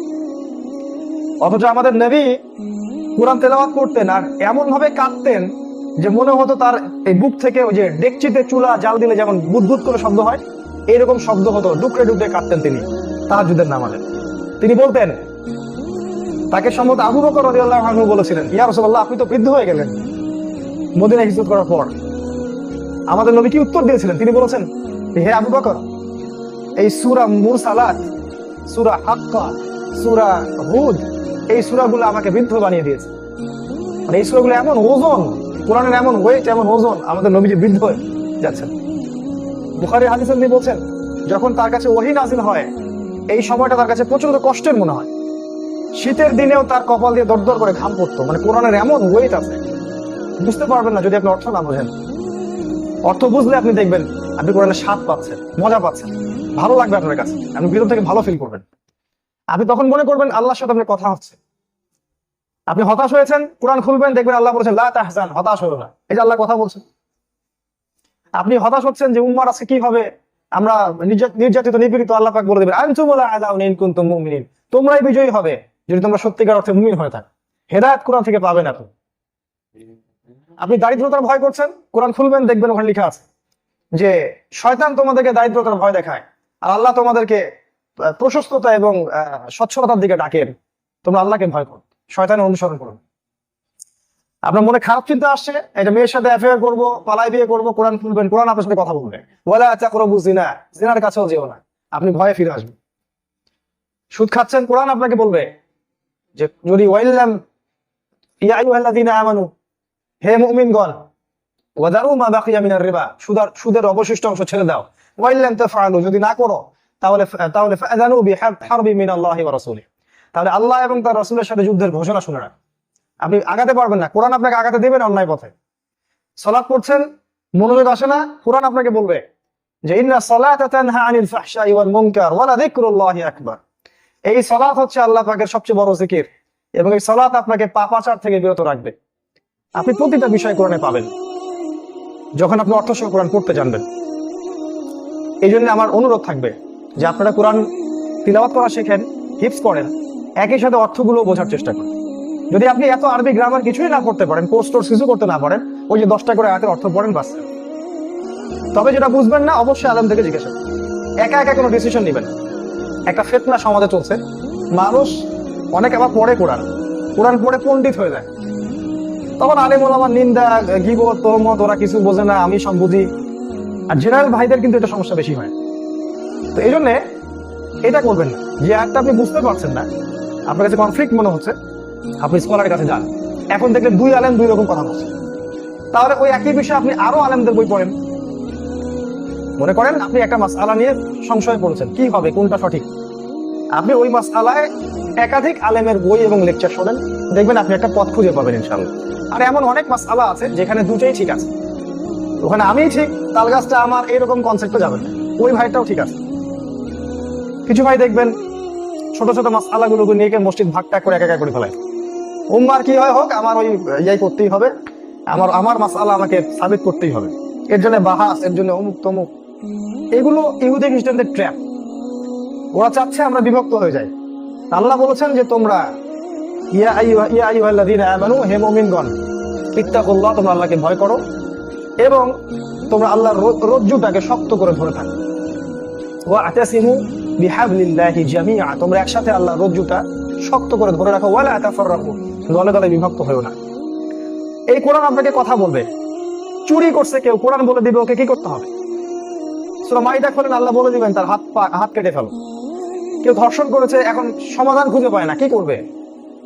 অথচ আমাদের নবী কোরআন তেলাওয়াত করতেন আর এমন ভাবে কাঁদতেন যে মনে হতো তার এই বুক থেকে ওই যে ডেকচিতে চুলা জাল দিলে যেমন বুদবুদ করে শব্দ হয়, এইরকম শব্দ হতো, ডুকরে ডুকরে কাঁদতেন তিনি তাহাজ্জুদের নামাজে। তিনি বলতেন, তাকে সম্ভবত আবু বকর রাদিয়াল্লাহু আনহু বলেছিলেন, ইয়া রাসূলুল্লাহ আপনি তো বৃদ্ধ হয়ে গেলেন মদিনা হিজরত করার পর। আমাদের নবী কি উত্তর দিয়েছিলেন? তিনি বলেছেন, হে আবু বকর, এই সূরা মুরসালাত, সূরা হাক্কা, সূরা হুদ, এই সূরাগুলো আমাকে বৃদ্ধ বানিয়ে দিয়েছে। মানে এই সূরাগুলো এমন ওজন, কোরআনের এমন ওয়েট, এমন ওজন, আমাদের নবী যে বৃদ্ধ হয়ে যাচ্ছেন। বুখারী হাদিসে তিনি বলছেন, যখন তার কাছে ওহী নাযিল হয় এই সময়টা তার কাছে প্রচন্ড কষ্টের মনে হয়। শীতের দিনেও তার কপাল দিয়ে দরদর করে ঘাম পড়তো। মানে কোরআনের এমন ওয়েট আছে, বুঝতে পারবেন না যদি আপনি অর্থ না বোঝেন। অর্থ বুঝলে আপনি দেখবেন আপনি কোরআনের স্বাদ পাচ্ছেন, মজা পাচ্ছেন, ভালো লাগবে আপনার কাছে, আপনি ভিতর থেকে ভালো ফিল করবেন। আপনি তখন মনে করবেন আল্লাহর সাথে আপনার কথা হচ্ছে। আপনি হতাশ হয়েছেন, কোরআন খুলবেন, দেখবেন আল্লাহ বলেছেন লা তাহজান, হতাশ হলো না, এই যে আল্লাহ কথা বলছেন। আপনি হতাশ হচ্ছেন যে উম্মার আজকে কি হবে, আমরা নির্যাতিত নিপীড়িত, আল্লাহ পাক বলে দেবেন আনতুমুল আ'লাউনা ইন কুনতুম মুমিনিন, তোমরাই বিজয়ী হবে যদি তোমরা সত্যিকার অর্থে মুমিন হয়ে থাকো। হেদায়েত কোরআন থেকে পাবেন আপনি। আপনি দারিদ্রতার ভয় করছেন, কোরআন খুলবেন, দেখবেন ওখানে লেখা আছে যে শয়তান তোমাদেরকে দারিদ্রতার ভয় দেখায় আর আল্লাহ তোমাদেরকে প্রশস্ততা এবং স্বচ্ছলতার দিকে ডাকেন। তোমরা আল্লাহকে ভয় করো, শয়তানের অনুসরণ করো। আপনার মনে খারাপ চিন্তা আসছে, এটা মেয়ের সাথে অ্যাফেয়ার করবো, পালাই বিয়ে করবো, কোরআন খুলবেন, কোরআন আপনার সাথে কথা বলবে, ওয়ালা তাকরাবু জিনা, জিনার কাছেও যেও না, আপনি ভয়ে ফিরে আসবেন। সুদ খাচ্ছেন, কোরআন আপনাকে বলবে যে যদি ওয়াইলাম ইয়া আইয়ুহাল্লাযীনা আমানু, হে মুমিনগণ, ওয়াদারু মা বাকিয়া মিনার রিবা, সুদের অবশিষ্ট অংশ ছেড়ে দাও, ওয়াইলাম তাফআলু, যদি না করো তাহলে ফাযানু বিহারবি মিনাল্লাহি ওয়া রাসূলিহি, তাহলে আল্লাহ এবং তার রাসূলের সাথে যুদ্ধের ঘোষণা শুনে রাখ। আপনি আগাতে পারবেন না, কোরআন আপনাকে আগাতে দেবেন অন্যায় পথে। সালাত পড়ছেন, মনোযোগ আসে না, কোরআন আপনাকে বলবে যে ইন্না সালাতা তানহা আনিল ফাহশাই ওয়াল মুনকার ওয়া লাযিকরুল্লাহি আকবার। এই সালাত হচ্ছে আল্লাহ পাকের সবচেয়ে বড় জিকির এবং এই সালাত আপনাকে পাপাচার থেকে বিরত রাখবে। আপনি প্রতিটা বিষয় কোরআনে পাবেন যখন আপনি অর্থসহ কোরআন পড়তে জানবেন। এই জন্য আমার অনুরোধ থাকবে যে আপনারা কোরআন তিলাওয়াত করা শেখেন, হিফজ করেন, একই সাথে অর্থগুলো বোঝার চেষ্টা করেন। যদি আপনি এত আরবি গ্রামার কিছুই না করতে পারেন, কোর্স টোর্স কিছু করতে না পারেন, ওই যে 10টা করে আয়াতের অর্থ পড়েন বাস। তবে যেটা বুঝবেন না অবশ্যই আলেম থেকে জিজ্ঞাসা, একা একা কোনো ডিসিশন নেবেন। একটা ফিতনা সমাজে চলছে, মানুষ অনেক আবার পড়ে কোরআন, কোরআন পড়ে পণ্ডিত হয়ে যায়, তখন আলেম ওলামার নিন্দা, গীবত, তহমত, ওরা কিছু বোঝে না, আমি সব বুঝি। আর জেনারেল ভাইদের কিন্তু এটা সমস্যা বেশি হয়। তো এই জন্যে এটা করবেন না, যে আয়াতটা আপনি বুঝতে পারছেন না, আপনার কাছে কনফ্লিক্ট মনে হচ্ছে, আপনি স্কলারের কাছে যান। এখন দেখলে 2 আলেম 2 রকম কথা বলছে, তাহলে ওই একই বিষয়ে আপনি আরো আলেমদের বই পড়েন। মনে করেন আপনি একটা মাসআলা নিয়ে সংশয় পড়েছেন, কি হবে, কোনটা সঠিক, আপনি ওই মাসআলায় একাধিক আলেমের বই এবং লেকচার শোনেন, দেখবেন আপনি একটা পথ খুঁজে পাবেন ইনশাআল্লাহ। আর এমন অনেক মাসআলা আছে যেখানে দুটোই ঠিক আছে, ওখানে আমি ঠিক, তাল গাছটা আমার, এরকম কনসেপ্টে যাবেন না, ওই ভাইটাও ঠিক আছে। কিছু ভাই দেখবেন ছোট ছোট মাসআলাগুলোকে নিয়ে মসজিদ ভাগ টাগ করে একা করে ফেলায়, উম্মার কি হয় হোক, আমার ওই ইয়াই করতেই হবে, আমার মাসআলা আমাকে সাবিত করতেই হবে, এর জন্য বাহাস, এর জন্য অমুক তমুক। এগুলো ইহুদি খ্রিস্টানদের ট্র্যাপ। ওরা চাচ্ছে আমরা বিভক্ত হয়ে যাই। আল্লাহ বলেছেন যে তোমরা ইয়া আইয়ুহাল্লাযীনা আমানু, হে মুমিনগণ, ইত্তাকুল্লাহ, তোমরা আল্লাহকে ভয় করো এবং তোমরা আল্লাহর রজ্জুটাকে শক্ত করে ধরে থাকো। ওয়া আতাসিমু বিহাবলিল্লাহি জামিআ, তোমরা একসাথে আল্লাহর রজ্জুটা শক্ত করে ধরে রাখো। ওয়ালা তাফাররাকু, দলে দলে বিভক্ত হয়ো না। এই কোরআন আপনাকে কথা বলবে। চুরি করছে কেউ, কোরআন বলে দিবে ওকে কি করতে হবে। সূরা মাইদা খোলেন, আল্লাহ বলে দিবেন তার হাত কেটে ফেলো। কেউ ধর্ষণ করেছে, এখন সমাধান খুঁজে পায় না, কি করবে,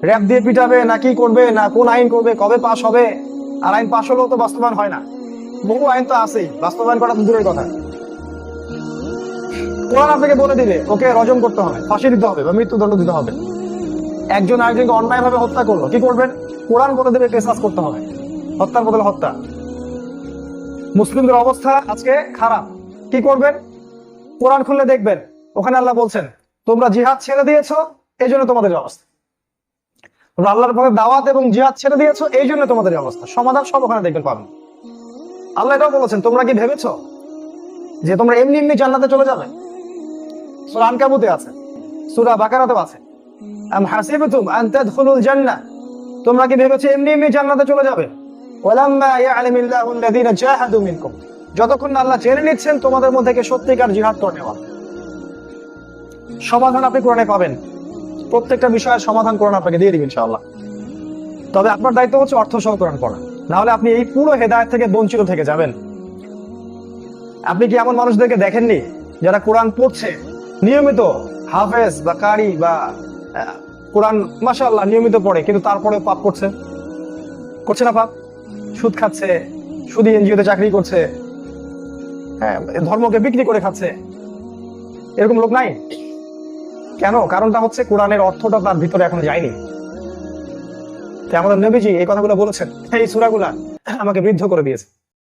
র‍্যাপ দিয়ে পিটাবে না কি করবে, না কোন আইন করবে, কবে পাস হবে। আর আইন পাস হলেও তো বাস্তবায়ন হয় না, বহু আইন তো আছেই, বাস্তবায়ন করা দূরের কথা। কোরআন আপনাকে বলে দিবে ওকে রজম করতে হবে, ফাঁসি দিতে হবে বা মৃত্যুদণ্ড দিতে হবে। একজন আরেকজনকে অন্যায়ভাবে হত্যা করলো, কি করবেন, কোরআন বলে দেবে কেসাস করতে হবে, হত্যার বদলে হত্যা। মুসলিমদের অবস্থা আজকে খারাপ, কি করবেন, কোরআন খুললে দেখবেন ওখানে আল্লাহ বলছেন তোমরা জিহাদ ছেড়ে দিয়েছো, এই জন্য তোমাদের অবস্থা। তোমরা আল্লাহর পথে দাওয়াত এবং জিহাদ ছেড়ে দিয়েছো, এই জন্য তোমাদের অবস্থা। সমাধান সব ওখানে দেখবেন, পাবেন। আল্লাহ এটাও বলেছেন তোমরা কি ভেবেছো যে তোমরা এমনি এমনি জান্নাতে চলে যাবে। সূরা আনকাবুতে আছে, সূরা বাকারাতেও আছে, আম হাসিবতুম আন তাদখুলুল জান্নাহ, তোমরা কি ভেবেছো এমনি এমনি জান্নাতে চলে যাবে। ওয়ালাম্মা ইয়া'লামিল্লাহু আল্লাযীনা জাহাদু মিনকুম, যতক্ষণ না আল্লাহ জেনে নিচ্ছেন তোমাদের মধ্যে কে সত্যিকার জিহাদ করে নেওয়া। সমাধান আপনি কোরআনে পাবেন, প্রত্যেকটা বিষয়ের সমাধান কোরআন আপনাকে দিয়ে দিবেন ইনশাআল্লাহ। তবে আপনার দায়িত্ব হচ্ছে অর্থ সহ কোরআন পড়া, না হলে আপনি এই পুরো হেদায়েত থেকে বঞ্চিত থেকে যাবেন। আপনি কি এমন মানুষদেরকে দেখেননি যারা কোরআন পড়ছে নিয়মিত, হাফেজ বা কারি বা কোরআন মাশাআল্লাহ নিয়মিত পড়ে, কিন্তু তারপরে পাপ করছে না, পাপ, সুদ খাচ্ছে, সুদি এনজিওতে চাকরি করছে, হ্যাঁ, ধর্মকে বিক্রি করে খাচ্ছে, এরকম লোক নাই কেন? কারণটা হচ্ছে কোরআনের অর্থটা তার ভিতরে এখনো যায়নি। আমাদের নবীজি এই কথাগুলো বলেছেন, এই সূরাগুলা আমাকে বৃদ্ধ করে দিয়েছে।